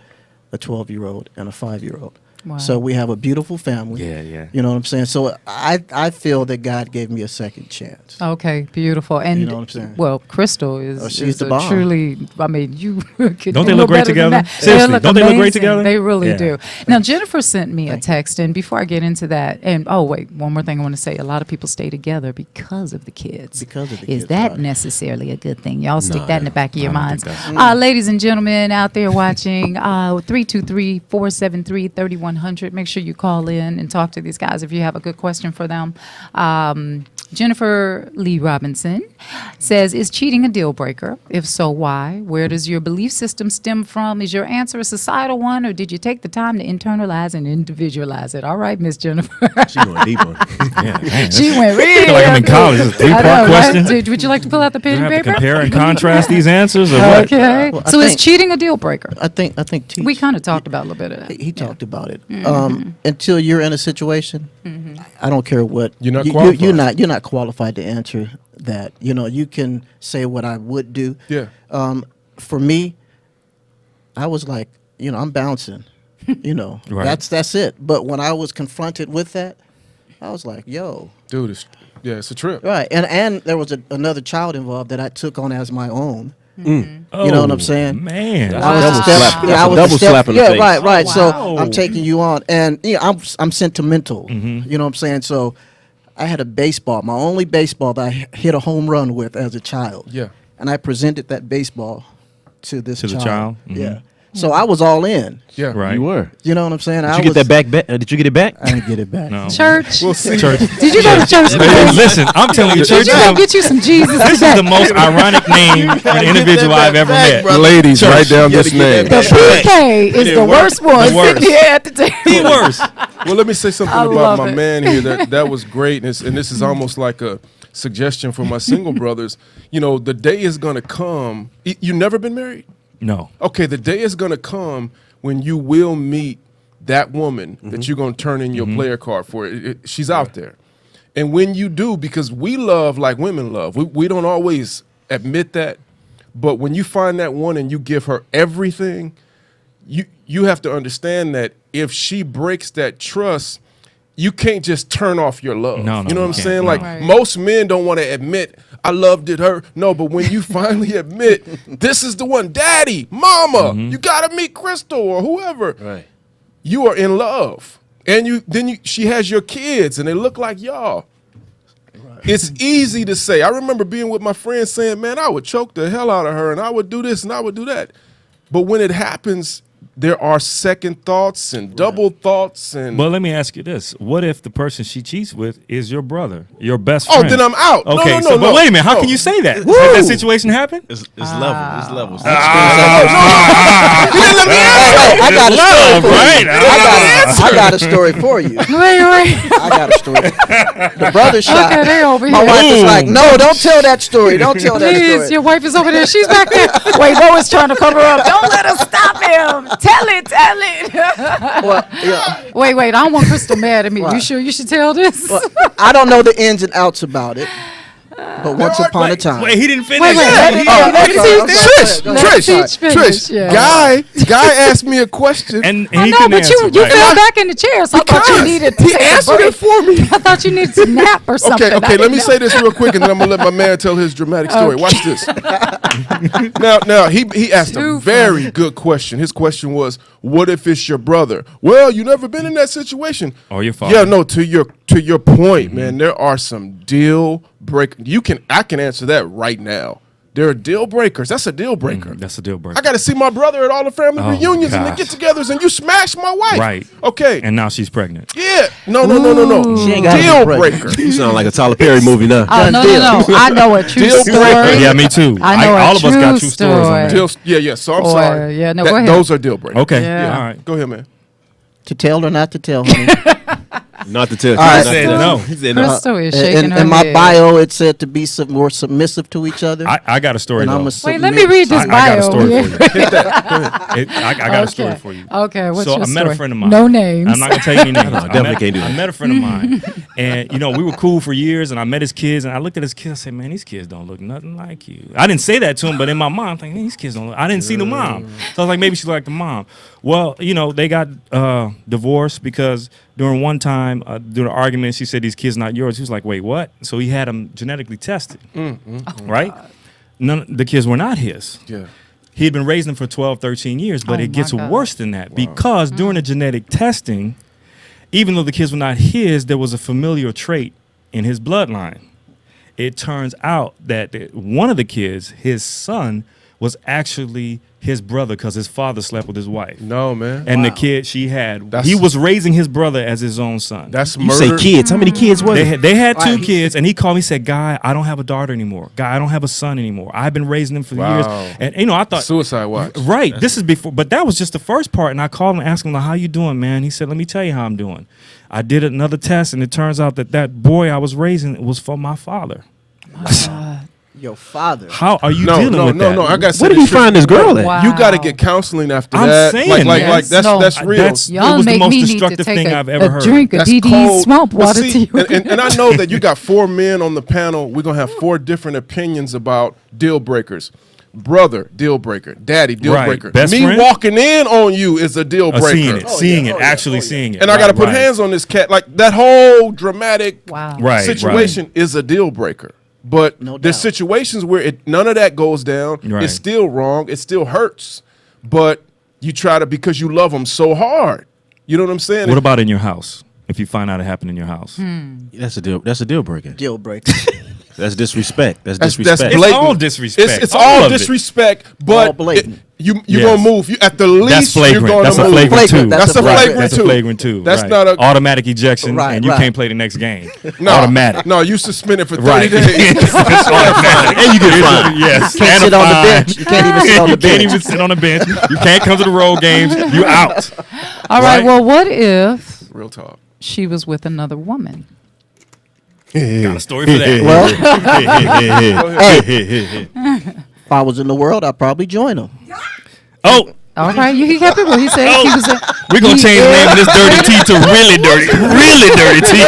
a 12-year-old, and a 5-year-old. Wow. So we have a beautiful family. Yeah. You know what I'm saying? So I feel that God gave me a second chance. Okay, beautiful. And You know what I'm saying? well, Crystal is, Oh, she's is the a bomb. truly. I mean, you could Don't do they no look great better than together? that. Seriously, don't they look great amazing. together? They really Yeah. do. Now Jennifer sent me a text, and before I get into that, and oh wait, one more thing I want to say: a lot of people stay together because of the kids. Because of the Is kids, that right. necessarily a good thing? Y'all stick that in the back of your I don't minds. think that's- Ladies and gentlemen out there watching, 323-473-3100. Make sure you call in and talk to these guys if you have a good question for them. Jennifer Lee Robinson says, is cheating a deal breaker? If so, why? Where does your belief system stem from? Is your answer a societal one, or did you take the time to internalize and individualize it? All right, Miss Jennifer. She going deep on it. Yeah, man, She went really I feel like I'm in college. It's a three-part I know, right? question. Would you like to pull out the You pen and have to paper? compare and contrast these answers, or what? Okay. Well, I So is think- cheating a deal breaker? I think teach. We kind of talked about a little bit of that. He talked about it. Until you're in a situation, I don't care what You're not you- qualified. You're not qualified to answer that. You can say what I would do. Yeah. For me, I was like, I'm bouncing. Right. That's it. But when I was confronted with that, I was like, yo. Dude, it's a trip. Right. And there was another child involved that I took on as my own. Oh, You know what I'm saying? Man. I was Double a step, slap. yeah, That's I a was double a step, slap in the yeah, face. right. Wow. So I'm taking you on, and I'm sentimental. You know what I'm saying? So I had a baseball, my only baseball that I hit a home run with as a child. Yeah. And I presented that baseball to this To the child. child? Mhm. Yeah. So I was all in. Yeah. Right. You were. You know what I'm saying? Did you get that back? Did you get it back? I didn't get it back. No. Church? We'll see. Church. Did you go to church today? Hey, listen, I'm telling you, Did church you go get you some Jesus this is today? the most ironic name for an individual I've ever met. Ladies, Church. write down You this gotta get name. that The PK is the worst one The worst. sitting here at the table. The worst. Well, let me say something I about love my it. man here. That was great, and this is almost like a suggestion for my single brothers. You know, the day is gonna come. You never been married? No. Okay, the day is gonna come when you will meet that woman that you're gonna turn in your player card for. She's out there, and when you do, because we love like women love. We don't always admit that, but when you find that one and you give her everything, you have to understand that if she breaks that trust, you can't just turn off your love. No, you know what I'm can't. saying? No. Like Right. most men don't want to admit I loved it her. No, but when you finally admit this is the one, daddy, mama, you gotta meet Crystal or whoever. Right. You are in love. And she has your kids and they look like y'all. It's easy to say. I remember being with my friends saying, man, I would choke the hell out of her and I would do this and I would do that. But when it happens, there are second thoughts and double thoughts and But let me ask you this: what if the person she cheats with is your brother, your best oh, friend? then I'm out. No, Okay, no, so no, but no. wait a minute. How No. can you say that? Has that situation happened? It's levels. It's levels. You didn't let me answer. I got a story for right? you. I got a story for you. Wait. I got a story. The brother shot. Okay, they over My here. wife is like, Boom. no, don't tell that story. Don't tell that Please, story. your wife is over there. She's back there. Wait, Lois trying to cover up. Don't let us stop him. Tell it. Well, yeah. Wait. I don't want Crystal mad at me. Why? You sure you should tell this? Well, I don't know the ins and outs about it, but once upon a time. Wait, he didn't finish. Wait, let it- let it teach. Trish, guy asked me a question. And I he know, couldn't but answer. you right? fell back in the chair, so I thought you Because needed to he take a answered break. it for me. I thought you needed to nap or something. Okay, let me say this real quick, and then I'm gonna let my man tell his dramatic story. Watch this. Now he asked Too a very good question. His question was, "What if it's your brother?" Well, you never been in that situation. Or your father. Yeah, no. To your point, man. There are some deal break. I can answer that right now. There are deal breakers. That's a deal breaker. That's a deal breaker. I got to see my brother at all the family Oh, reunions and the gosh. get-togethers, and you smash my wife. Right. Okay. And now she's pregnant. Yeah. No. She ain't gotta Deal be pregnant. breaker. You sound like a Tyler Perry movie now. Oh, no. I know a true Deal story. breaker. Yeah, me too. I know a all of us got true true stories on story. that. Yeah. So I'm Or, sorry. yeah, no, go ahead. Those are deal breakers. Okay. Yeah. All right. Go ahead, man. To tell or not to tell, honey? Not to tell. right. Not to Said tell. no. He said no. Crystal is shaking her in my head. bio, it said to be more submissive to each other. I got a story and though. I'm a Wait, let me read this I bio. got a story here. for you. I got a story for you. Okay, what's So your I met story? a friend of mine. No names. I'm not gonna tell you any names. definitely can't do I that. met a friend of mine, and we were cool for years. And I met his kids, and I looked at his kids. I said, "Man, these kids don't look nothing like you." I didn't say that to him, but in my mind, I'm thinking, "These kids don't look." I didn't see the mom, so I was like, "Maybe she like the mom." Well, they got divorced because during one time, during an argument, she said, "These kids not yours." He was like, "Wait, what?" So he had them genetically tested, right? None, the kids were not his. Yeah. He had been raising them for 12, 13 years, but Oh it gets my God. worse than that because during the genetic testing, even though the kids were not his, there was a familial trait in his bloodline. It turns out that one of the kids, his son, was actually his brother because his father slept with his wife. No, man. And the kid she had, That's- he was raising his brother as his own son. That's You murder. say kids. How many kids was it? They had two kids, and he called me and said, "Guy, I don't have a daughter anymore. Guy, I don't have a son anymore. I've been raising them for years." Wow. And I thought, Suicide watch. right, this is before, but that was just the first part. And I called him and asked him, "How you doing, man?" He said, "Let me tell you how I'm doing. I did another test, and it turns out that boy I was raising was for my father." Your father. How are you No, dealing with that? I got to say Where did he this shit. find this girl at? Wow. You got to get counseling after I'm that. saying, like yes. that's No. that's real. It Y'all was the make most me need to destructive take thing a, I've ever a heard. drink of That's DD's cold. swamp But water see, to you. and I know that you got 4 men on the panel. We're gonna have 4 different opinions about deal breakers. Brother, deal breaker. Daddy, deal Right. breaker. Best Me friend? walking in on you is a deal breaker. Seeing it, actually seeing it. And I got to Right, put right. hands on this cat. Like that whole dramatic Wow. Right, situation is a deal breaker. But No there's doubt. situations where none of that goes down. Right. It's still wrong. It still hurts. But you try to, because you love them so hard. You know what I'm saying? What about in your house? If you find out it happened in your house, That's a deal. That's a deal breaker. Deal breaker. That's disrespect. That's That's disrespect. It's blatant. all disrespect. It's All all of it. disrespect, All but blatant. you're Yes. gonna move. You at the least That's you're flagrant. gonna That's a move. flagrant two. That's a flagrant That's two. a flagrant two. That's right. not a automatic ejection, Right, and you right. can't play the next game. no, Automatic. No, you suspended for 30 Right. days. It's automatic. And you get fined. Yes. Can't and sit a on the fine. bench. You can't even sit on the You can't bench. even sit on the bench. You can't come to the road games. You out. All right. Right. Well, what if Real talk. she was with another woman? Got a story for that. If I was in the world, I'd probably join them. Oh, All right, he kept it real. He said he was. we're gonna change the name of this dirty T to really dirty T.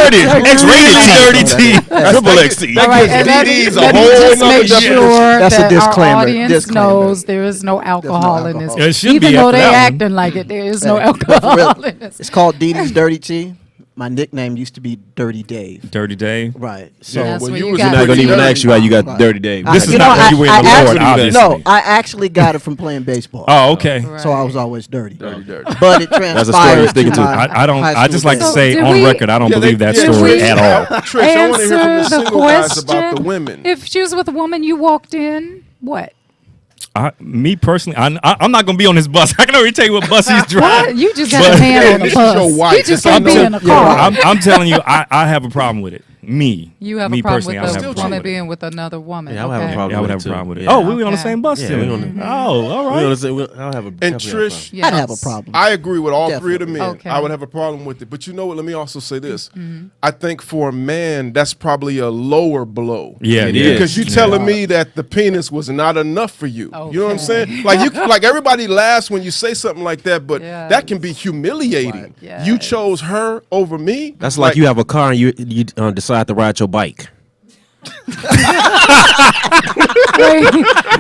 X-rated dirty T. Triple X T. All right, and let me just make sure That's a that our disclaimer. audience Disclaimer. knows there is no alcohol in this. alcohol. It should Even be though after they that one. acting like it, there is no Hey, but for alcohol real, in this. It's called Dee Dee's Dirty Tea. My nickname used to be Dirty Dave. Dirty Dave. Right. So That's when where you you was got I'm not gonna even dirty, ask you how you got Right. Dirty Dave. This is You not know, what you were in the I Lord, actually- obviously. No, I actually got it from playing baseball. Oh, okay. So I was always dirty. dirty. But it a story transpired you're sticking to to. my I don't. high I just school like to days. say Did on we- record, I don't believe that Did story we at all. Trish, I want to hear from the Answer the single guys about question. the women. If she was with a woman, you walked in. What? Me personally, I'm not gonna be on this bus. I can already tell you what bus he's What? driving. You just got But- a man on the This is bus. your wife. You just Just can't be I know- in a Yeah, car. right. I'm telling you, I have a problem with it. Me. You have me a problem personally, I with have a a problem woman with it. being with another woman. Yeah, I would have a okay. problem Yeah, I would with have it a too. problem with it. Yeah. Oh, we were on the Okay. same bus Yeah, then. we on the- Oh, all We on right. the same- I don't have a And definitely have a Trish, Yes. I'd have a problem. I agree with all three of the men. Okay. I would have a problem with it. But you know what? Let me also say this. I think for a man, that's probably a lower blow. Yeah, It yeah. is. Because you telling me that the penis was not enough for you. You know what I'm Okay. saying? Like everybody laughs when you say something like that, but Yes. that can be humiliating. Yes. You chose her over me. That's like you have a car and you decide to ride your bike.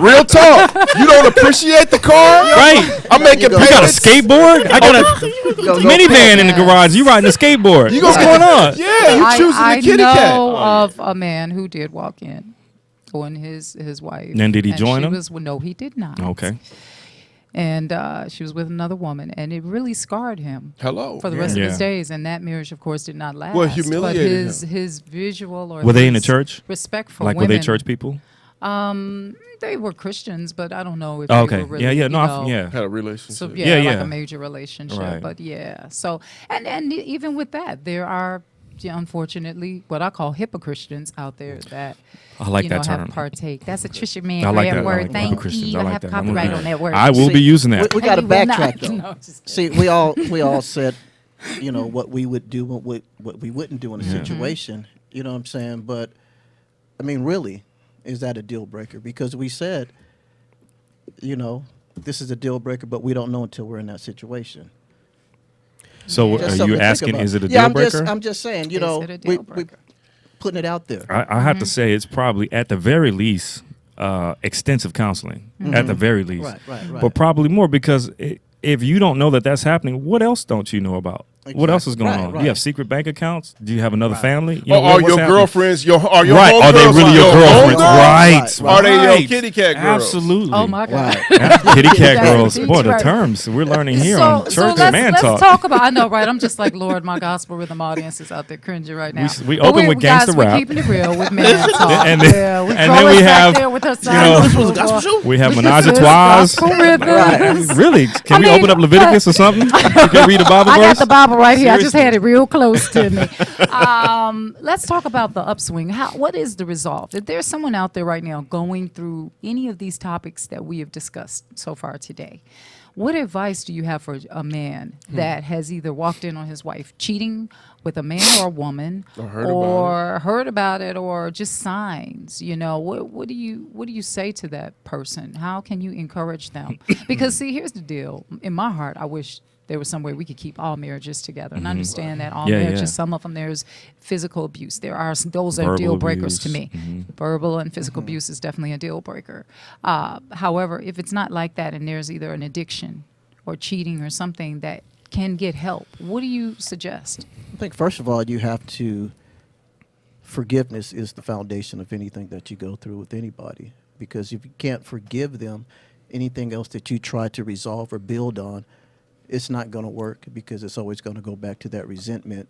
Real talk. You don't appreciate the car. Right. I'm making You You got a payments. skateboard? I got a minivan in the garage. You riding a skateboard? You What's gonna- going on? Yeah, you choosing I the kitty know cat. of a man who did walk in on his wife. And did he join she him? No, he did not. Okay. And she was with another woman, and it really scarred him Hello. for the rest of Yeah. his days. And that marriage, of course, did not last. Well, humiliated but his visual or Were they in the his church? respect for Like, women. were they church people? They were Christians, but I don't know if Oh, they okay. were really, Yeah, yeah. No, you know, yeah. Had a relationship. So Yeah, like yeah. a major relationship, Right. but yeah. So and even with that, there are unfortunately what I call hypocristians out there that I like you know that have term. partake. That's a Trisha man I like great that. I word. like that. Thank Christians. you. I I like have that. copyright I'm on that word. I will See, be using that. We got to You will not. backtrack though. No, just See, we all said, you know, what we would do, what we wouldn't do in a situation. You know what I'm saying? But I mean, really, is that a deal breaker? Because we said, you know, this is a deal breaker, but we don't know until we're in that situation. So Just are something you to think asking, about. is it a Yeah, deal breaker? I'm just saying, you Is know, it a we deal breaker? putting it out there. I have to say it's probably at the very least extensive counseling. At the very least. Right. But probably more because if you don't know that that's happening, what else don't you know about? What else is going Right, on? right. Do you have secret bank accounts? Do you have another family? You Or know, are what's your happening? girlfriends are your Right? Are they homegirls really your girlfriends? homegirls? Right. Right. Are they your right. kitty cat girls? Absolutely. Oh my God. Kitty cat Yeah, girls. teach Boy, the right. terms we're learning here on church and man let's talk. talk about. I know, right? I'm just like, Lord, my gospel rhythm audience is out there cringing right now. We But open with guys, gangsta we're rap. keeping it real with man talk. And then- yeah, we and throw then us we back have, there with her we have menage a This is trois. gospel rhythms. Really? Can I we mean, open up Leviticus or something? You can read a Bible I got verse? the Bible right here. I just Seriously. had it real close to me. Let's talk about the upswing. What is the resolve? If there's someone out there right now going through any of these topics that we have discussed so far today, what advice do you have for a man that has either walked in on his wife cheating with a man or a woman, or heard about it, or just signs? You know, what do you say to that person? How can you encourage them? Because see, here's the deal. In my heart, I wish there was some way we could keep all marriages together. And I understand that all Yeah, marriages, yeah. some of them there's physical abuse. Those are Verbal deal breakers to abuse. me. Verbal and physical abuse is definitely a deal breaker. However, if it's not like that and there's either an addiction or cheating or something that can get help, what do you suggest? I think first of all, you have to. Forgiveness is the foundation of anything that you go through with anybody. Because if you can't forgive them, anything else that you try to resolve or build on, it's not going to work because it's always going to go back to that resentment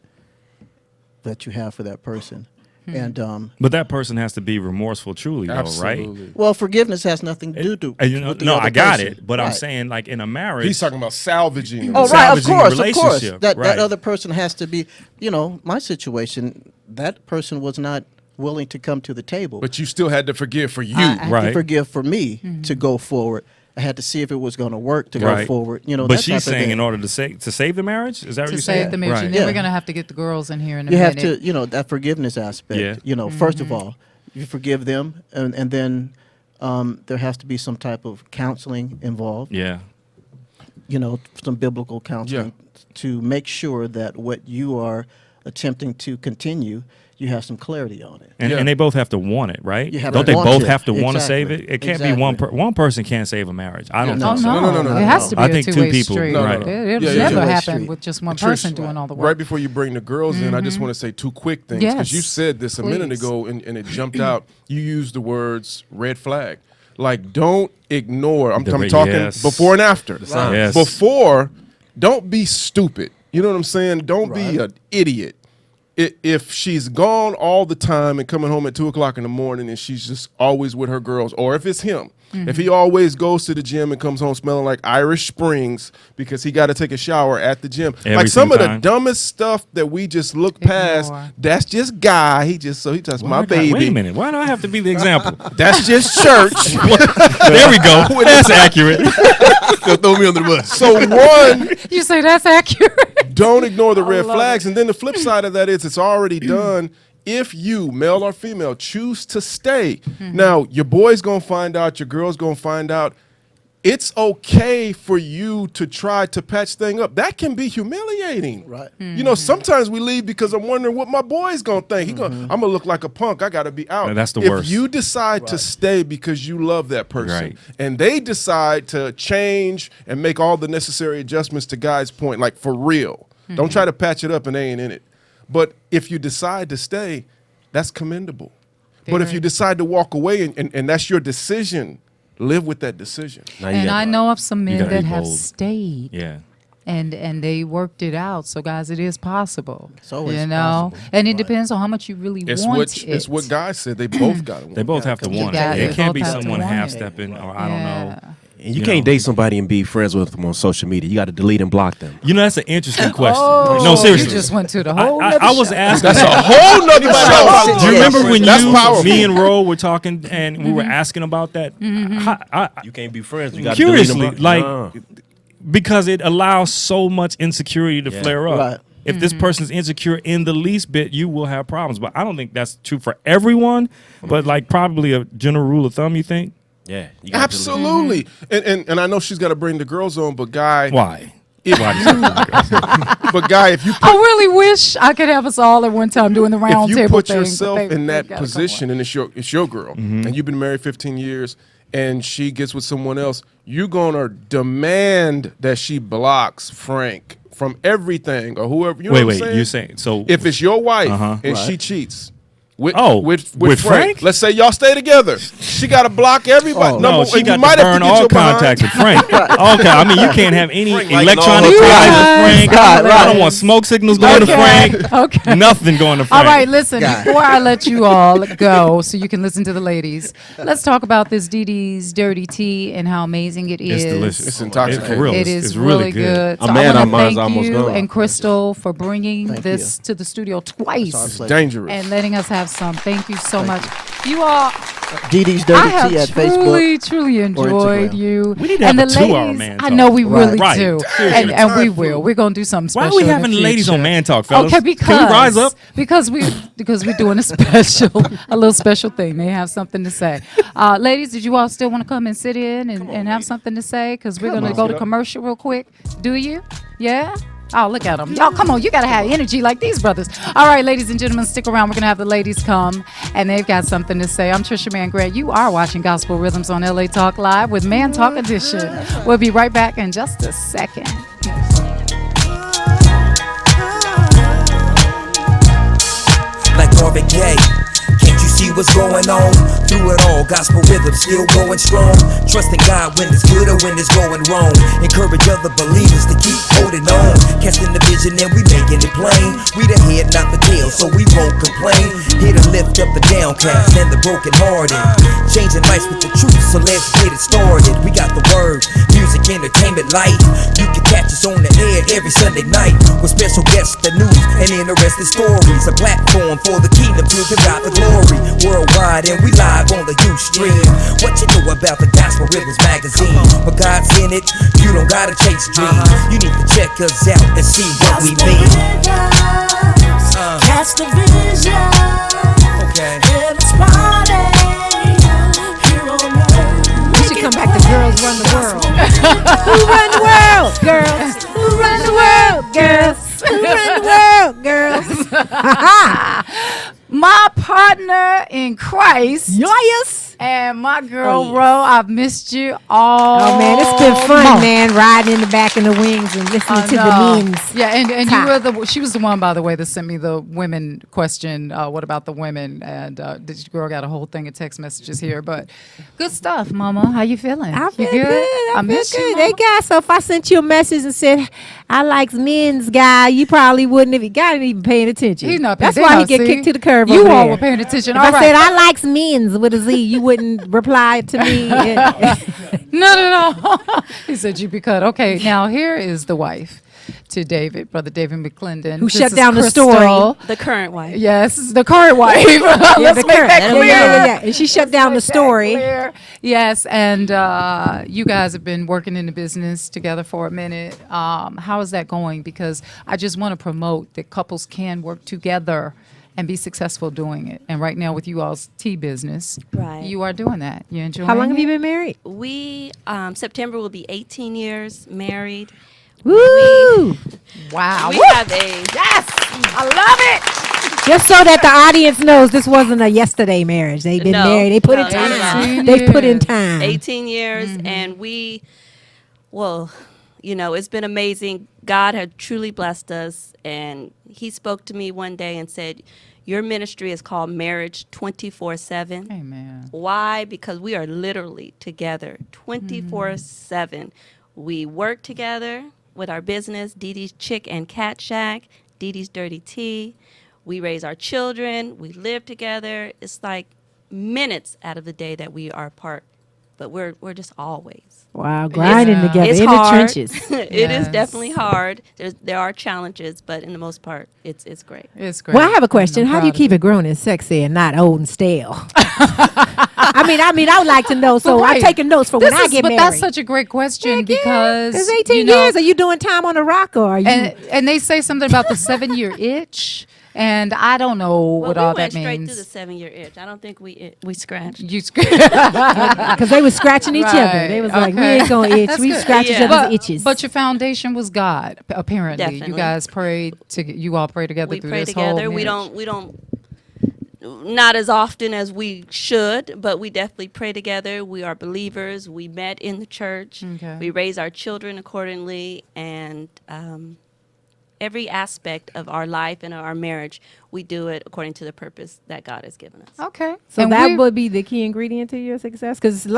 that you have for that person. And But that person has to be remorseful truly, though, right? Absolutely. well, forgiveness has nothing to do And, you know, with the no, other I got person. it. But I'm Right. saying, like, in a marriage. He's talking about salvaging. Oh, right, of salvaging a course, of course. relationship, That right. other person has to be, you know, my situation, that person was not willing to come to the table. But you still had to forgive for you. I had to Right. forgive for me to go forward. I had to see if it was going to work to Right. go forward. You know, But that she's type of saying thing. in order to save the marriage, is that what To you're save saying? the marriage. Right. And then Yeah. we're going to have to get the girls in here in a You minute. have to, you know, that forgiveness aspect. Yeah. You know, first of all, you forgive them, and then there has to be some type of counseling involved. Yeah. You know, some biblical counseling to make sure that what you are attempting to continue, you have some clarity on it. And, Yeah. and they both have to want it, right? You have Don't to they want both it. have to want to save Exactly. it? It can't be one person can't save a marriage. I don't Oh, think no. so. No. It has to be I a think two two-way people, street. right. It'll Yeah, yeah. never Two-way happen street. with just one Trish, person doing all the work. Right before you bring the girls in, I just want to say two quick things because you Yes, said this a minute please. ago and it jumped out. You used the words red flag. Like, don't ignore. I'm talking yes. before and after. Yes. Before, don't be stupid. You know what I'm saying? Don't be an idiot. If she's gone all the time and coming home at 2:00 in the morning and she's just always with her girls, or if it's him, if he always goes to the gym and comes home smelling like Irish Springs because he got to take a shower at the gym, Every like some of single the time. dumbest stuff that we just look past, Ignore. that's just guy. That's my baby. Wait a minute. Why do I have to be the example? That's just church. There we go. That's accurate. Throw me under the bus. So one, You say that's accurate? don't ignore the red love flags. And then the flip side of that is it's already done. If you, male or female, choose to stay. Now, your boy's going to find out, your girl's going to find out. It's okay for you to try to patch things up. That can be humiliating. Right. You know, sometimes we leave because I'm wondering what my boy's going to think. I'm going to look like a punk. I got to be out. Yeah, that's the if worst. If you decide to stay because you love that person Right. and they decide to change and make all the necessary adjustments to Guy's point, like for real, don't try to patch it up and they ain't in it. But if you decide to stay, that's commendable. But if Very. you decide to walk away and that's your decision, live with that decision. Now you And got- I know of some men gotta that be have bold. stayed. Yeah. And they worked it out. So guys, it is possible. It's always you know, possible. and it Right. depends on how much you really It's want what it. it's what Guy said. They both got it. They both have to You want got it. it. It can't Both be have to someone want it. half stepping or I don't know. And you You can't know. date somebody and be friends with them on social media. You got to delete and block them. You know, that's an interesting question. Oh, No, seriously. You just went to the I, whole. I, nother I was show. asking. That's a whole nother show. Do you remember when That's powerful. me and Ro were talking and we were asking about that? You can't be friends. You got to delete Curiously, and block. like, Nah. because it allows so much insecurity to Yeah. flare up. Right. If this person's insecure in the least bit, you will have problems. But I don't think that's true for everyone. But like probably a general rule of thumb, you think? Yeah, you gotta Absolutely. And I know she's got to bring the girls on, but Guy, Why? if you I really wish I could have us all at one time doing the round if you table put thing. but yourself they in that gotta come position and it's your girl and you've been married 15 years and she gets with someone else, you're gonna demand that she blocks Frank from everything or whoever. You know Wait, what I'm saying? you're saying so? If it's your wife Uh-huh. and she cheats with with Frank? let's say y'all stay together, she got to block everybody. Oh. no, Number- she and got you might to have burn get all your behind- contact with Frank. Okay, I mean you can't have any Frank liking electronic all her ties with Yes. Frank. Right, I don't right. want smoke signals going to Okay, Frank. okay. Nothing going to All Frank. right, listen, before I let you all go so you can listen to the ladies, let's talk about this DD's Dirty Tea and how amazing it is. It's delicious. It's intoxicating. For real. It It's is really really good. So I'm I mad want on to mine's thank almost you gone. and Crystal for bringing Thank this to the studio twice It's our Dangerous. and letting us have some. Thank you so much. You all, Dee Dee's I Dirty have Tea at truly, Facebook. truly enjoyed Instagram. you. We need to and have the a 2-hour ladies, Man I Talk. know we really Right. do, Seriously, and we time will. flew. We're gonna do something Why special. are we in the having ladies on future. Man Talk, fellas? Okay, because Can we rise up? because we're doing a a little special thing. They have something to say. Ladies, did you all still want to come and sit in and have something to say? Because we're gonna go to commercial real quick. Do you? Yeah. Oh, look at them. Y'all, come on. You got to have energy like these brothers. All right, ladies and gentlemen, stick around. We're going to have the ladies come, and they've got something to say. I'm Trisha Mann Grant. You are watching Gospel Rhythms on LA Talk Live with Man Talk Edition. We'll be right back in just a second. Like Marvin Gaye. Can't you see what's going on? Through it all, gospel rhythm still going strong. Trusting God when it's good or when it's going wrong. Encourage other believers to keep holding on. Casting the vision and we making it plain. We the head, not the tail, so we won't complain. Here to lift up the downcast and the brokenhearted. Changing lives with the truth, so let's get it started. We got the word, music, entertainment, light. You can Catch us on the air every Sunday night with special guests, the news, and interesting stories. A platform for the kingdom to give God the glory. Worldwide, and we live on the Ustream. What you know about the Gospel Rhythms magazine? But God's in it, you don't gotta chase dreams. You need to check us out and see what we mean. Catch the vision. Okay. It's party. Here on earth. We should come back to Girls Run the World. Who run the world? Girls. Who run the world? Girls. Who run the world? Girls. My partner in Christ. Yes. And my girl, Oh, yes. Ro, I've missed you all. Oh, man, it's been fun, month. man, riding in the back of the wings and listening to the memes. Yeah, and you Top. were she was the one, by the way, that sent me the women question. What about the women? And this girl got a whole thing of text messages here. But good stuff, Mama. How you feeling? I feel you good. I I miss feel you. good. They Mama. got, so if I sent you a message and said, I like men's guy, you probably wouldn't have even paying attention. He's not. That's they why know, he get see? kicked to the curb You over all there. were paying attention. If All I right. said I likes men's with a Z, you wouldn't reply to me. No. He said you be cut. Okay, now here is the wife to David, Brother David McClendon. Who This shut is down the Crystal. story. The current wife. Yes, the current wife. Let's the make current- that clear. yeah. And she shut down the Make that story. clear. Yes, and you guys have been working in the business together for a minute. How is that going? Because I just want to promote that couples can work together and be successful doing it. And right now with you all's tea business, Right. you are doing that. You enjoying How long have it? you been married? We September will be 18 years married. Woo! Wow. We Woo! have a Yes, I love it. Just so that the audience knows this wasn't a yesterday marriage. They've been No, married. They put no, in not at time. all. They've put in 18 time. 18 years, and it's been amazing. God had truly blessed us, and He spoke to me one day and said, "Your ministry is called Marriage 24/7." Amen. Why? Because we are literally together 24/7. We work together with our business, Dee Dee's Chick and Cat Shack, Dee Dee's Dirty Tea. We raise our children. We live together. It's like minutes out of the day that we are apart, but we're just always. Wow, grinding Yeah. together It's in hard. the trenches. It Yes. is definitely hard. There are challenges, but in the most part, it's great. It's great. Well, I have a question. I'm How do you proud of keep it grown and sexy and not old and stale? I mean, I would like to know. So Right. I'm taking notes for when I get but married. that's such a great question Heck yeah. because It's 18 you know, years. Are you doing time on the rock or are you? and they say something about the 7-year itch, and I don't know what we all went that straight means. through the 7-year itch. I don't think we scratched. You Because they was scratching each other. Right, They was like, we okay. ain't gonna itch. That's We good. scratch each Yeah. other's itches. But your foundation was God. Apparently, you Definitely. guys prayed to. You all pray together We through pray this whole together. We marriage. don't not as often as we should, but we definitely pray together. We are believers. We met in the church. Okay. We raise our children accordingly, and every aspect of our life and our marriage, we do it according to the purpose that God has given us. Okay, so and that we- would be the key ingredient to your success. Because a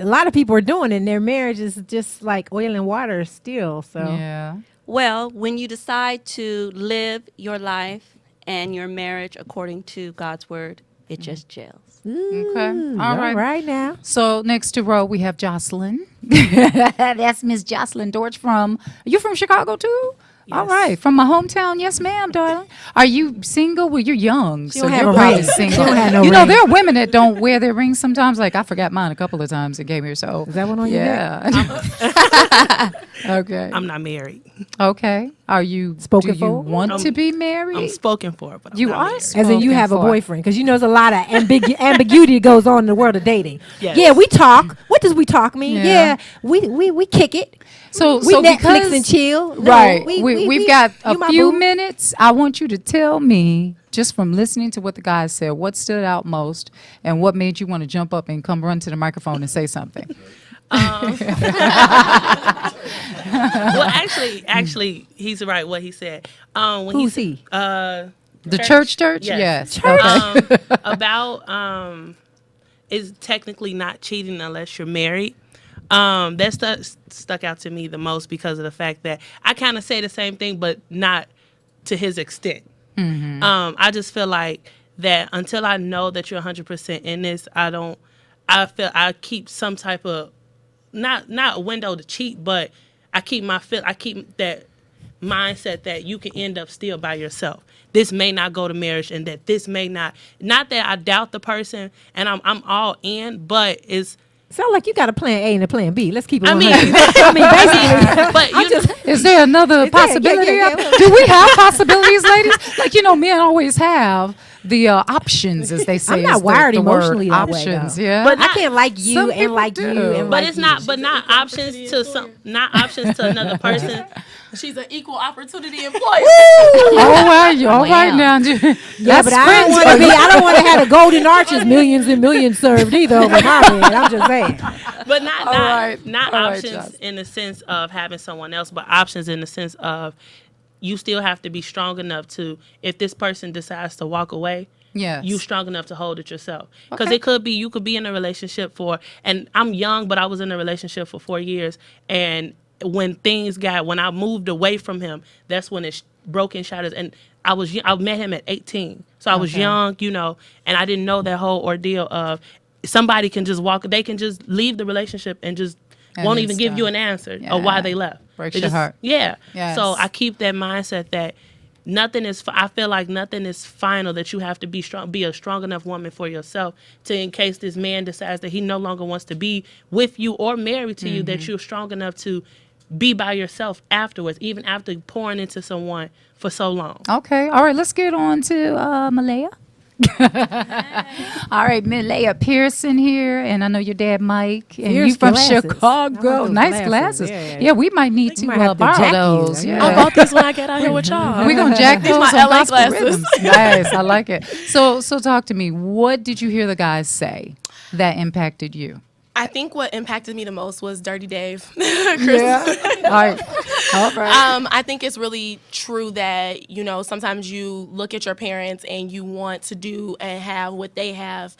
lot of people are doing it, and their marriage is just like oil and water still. So Yeah. Well, when you decide to live your life and your marriage according to God's word, it just gels. Okay. Ooh, All right. now. So next to Ro, we have Jocelyn. That's Miss Jocelyn Dortch from. You from Chicago too? All right, from my hometown. Yes, ma'am, darling. Are you single? Well, you're young, so don't have you're a probably ring. single. She don't have no you know, ring. there are women that don't wear their rings sometimes. Like I forgot mine a couple of times and came here. So Is that one on your neck? yeah. Okay. I'm not married. Okay. Are you Spoken do you for? want to be married? I'm spoken for, but I'm You not are married. As in, you spoken have a for. boyfriend, because you know there's a lot of ambiguity goes on in the world of dating. Yes. Yeah, we talk. What does we talk mean? Yeah. Yeah, we kick it. So We so Netflix because, and chill. No, Right. we- We've got a you my few boo. minutes. I want you to tell me, just from listening to what the guys said, what stood out most and what made you want to jump up and come run to the microphone and say something. Well, actually, he's right. What he said. When Who's he? he? The church? Yes. Okay. About is technically not cheating unless you're married. That stuck out to me the most because of the fact that I kind of say the same thing, but not to his extent. I just feel like that until I know that you're 100% in this, I keep some type of not a window to cheat, but I keep that mindset that you can end up still by yourself. This may not go to marriage, and that this may not that I doubt the person and I'm all in, but it's Sound like you got a plan A and a plan B. Let's keep it I mean, 100. I mean, basically, but you know, Is there another Is there- possibility? yeah. Do we have possibilities, ladies? Like, men always have the options, as they say. I'm is not wired the word emotionally that way, options, though. yeah. But I can't like you Some and people like you do. and but like it's you. not options to another person. She's an equal opportunity employee. All right now. Yeah, but I don't want to be. I don't want to have the golden arches, millions and millions served either over my head. I'm just saying. But not right. not All right, options Joss. in the sense of having someone else, but options in the sense of you still have to be strong enough to, if this person decides to walk away, Yes. you strong enough to hold it yourself. Because Okay. it could be, you could be in a relationship and I'm young, but I was in a relationship for 4 years. And when I moved away from him, that's when it broke in shatters. And I met him at 18. So I was Okay. young, and I didn't know that whole ordeal of somebody can just they can just leave the relationship and just And won't it's even give you done. an answer Yeah. of why they left. Breaks They your just- heart. Yeah. Yes. So I keep that mindset that I feel like nothing is final, that you have to be a strong enough woman for yourself in case this man decides that he no longer wants to be with you or married to you, that you're strong enough to be by yourself afterwards, even after pouring into someone for so long. Okay. All right. Let's get on to Malaya. All right, Malaya Pearson here, and I know your dad, Mike, and Fierce you from glasses. I Chicago. like those Nice glasses. glasses. Yeah. We might need We might to have to borrow jack you. those. Yeah. Yeah. I bought these when I get out here with y'all. We're gonna jack These those my on LA Gospel glasses. Rhythms. Nice, I like it. So talk to me. What did you hear the guys say that impacted you? I think what impacted me the most was Dirty Dave. Yeah. All right. All right. I think it's really true that, sometimes you look at your parents and you want to do and have what they have,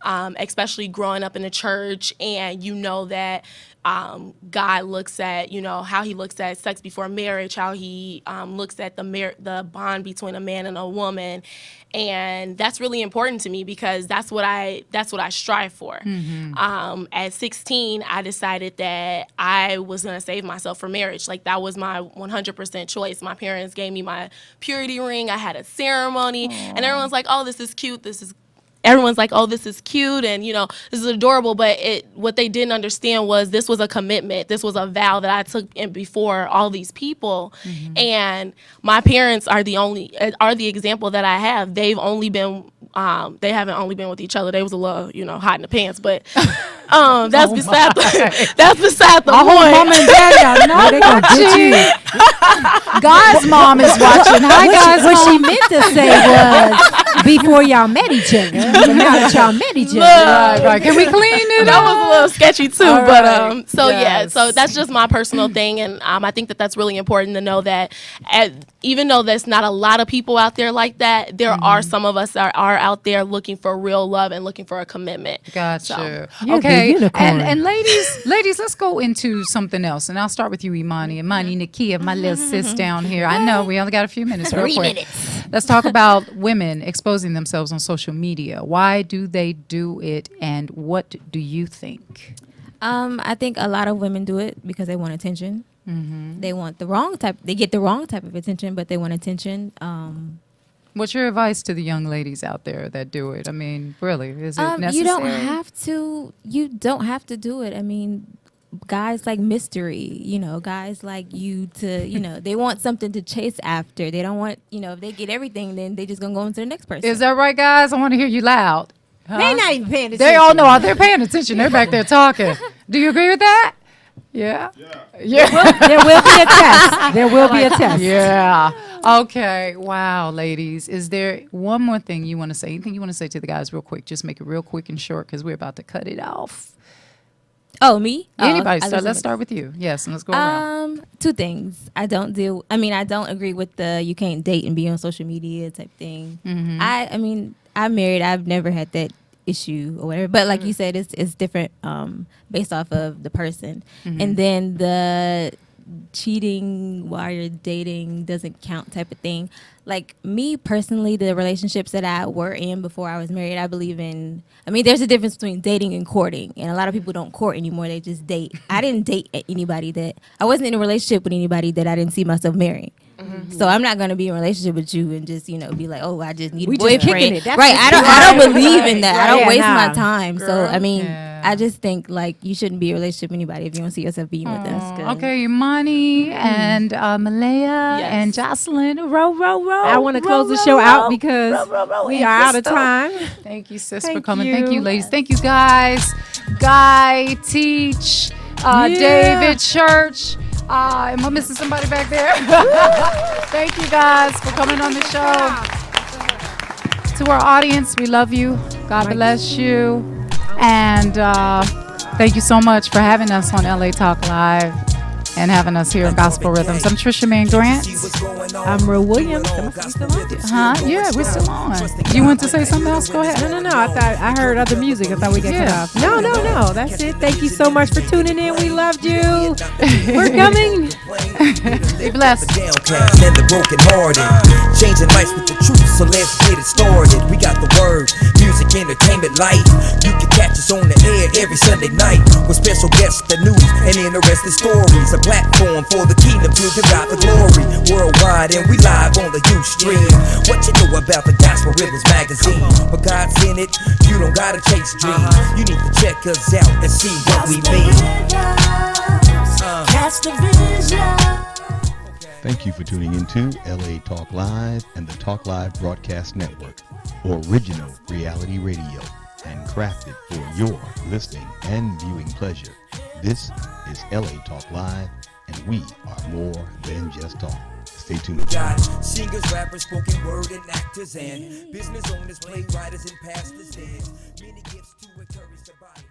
especially growing up in the church, and that God looks at, how he looks at sex before marriage, how he looks at the bond between a man and a woman. And that's really important to me because that's what I strive for. At 16, I decided that I was going to save myself for marriage. Like, that was my 100% choice. My parents gave me my purity ring. I had a ceremony. And everyone's like, oh, this is cute. Everyone's like, oh, this is cute and, this is adorable. But what they didn't understand was this was a commitment. This was a vow that I took in before all these people. And my parents are the example that I have. They've only been, they haven't only been with each other. They was a little, hot in the pants. But that's beside the point. Mom and daddy are not They gonna get you. God's mom is watching. Hi, guys. What she meant to say was before y'all met each other. But now that y'all met each other. Right. Can we clean it That up? was a little sketchy too, All but right. yeah, so Yes. that's just my personal thing, and I think that's really important to know that even though there's not a lot of people out there like that, there are some of us that are out there looking for real love and looking for a commitment. Gotcha. So- You're the Okay. unicorn. And ladies, let's go into something else. And I'll start with you, Imani. Imani, Nakia, my little sis down here. I know we only got a few minutes. Real quick. Let's talk about women exposing themselves on social media. Why do they do it, and what do you think? I think a lot of women do it because they want attention. They want the wrong type. They get the wrong type of attention, but they want attention. What's your advice to the young ladies out there that do it? I mean, really, is it necessary? You don't have to. You don't have to do it. I mean, guys like mystery. Guys like you to. They want something to chase after. They don't want. If they get everything, then they just gonna go into the next person. Is that right, guys? I want to hear you loud. Huh? They not even paying attention. They all know they're paying attention. They're back there talking. Do you agree with that? Yeah. Yeah. There will be a test. There will be a test. Yeah. Okay. Wow, ladies. Is there one more thing you want to say? Anything you want to say to the guys real quick? Just make it real quick and short because we're about to cut it off. Oh, me? Anybody. I So listen let's to- start with you. Yes, and let's go around. Two things. I don't agree with the you can't date and be on social media type thing. I mean, I'm married. I've never had that issue or whatever. But like you said, it's different based off of the person. And then the cheating while you're dating doesn't count type of thing. Like me personally, the relationships that I were in before I was married, I believe in. I mean, there's a difference between dating and courting, and a lot of people don't court anymore; they just date. I didn't date anybody that I wasn't in a relationship with anybody that I didn't see myself marrying. So I'm not gonna be in a relationship with you and just be like, oh, I just need a We just boyfriend. kicking it. That's Right? just I don't right. believe in that. I don't Yeah, waste nah. my time. So I mean, Yeah. I just think like you shouldn't be in a relationship with anybody if you don't see yourself being with them. Okay, Imani and Malaya Yes. and Jocelyn. Row. I want to close the show out because we are out of time. Thank you, sis, for Thank coming. Thank you, you. ladies. Thank you, guys. Guy, Teach, David, Church. Am I missing somebody back there? Thank you, guys, for coming on the show. To our audience, we love you. God bless you. And thank you so much for having us on LA Talk Live and having us here on Gospel Rhythms. I'm Trisha Mann Grant. I'm Ro Williams. Am I still on? Yeah, we're still on. You want to say something else? Go ahead. No. I thought I heard other music. I thought we got cut Yeah. off. No. That's it. Thank you so much for tuning in. We loved you. We're coming. Be blessed. Downcast and the broken hearted, changing lives with the truth. So let's get it started. We got the word, music, entertainment, life. You can catch us on the air every Sunday night with special guests, the news, and interesting stories. A platform for the kingdom to give God the glory. Worldwide, and we live on the Ustream. What you know about the Gospel Rhythms magazine? But God's in it, you don't gotta chase dreams. You need to check us out and see what we mean. Catch the vision. Thank you for tuning into LA Talk Live and the Talk Live Broadcast Network, original reality radio, and crafted for your listening and viewing pleasure. This is LA Talk Live, and we are more than just talk. Stay tuned. Got singers, rappers, spoken word, and actors, and business owners, playwriters, and pastors. And many gifts to encourage the body.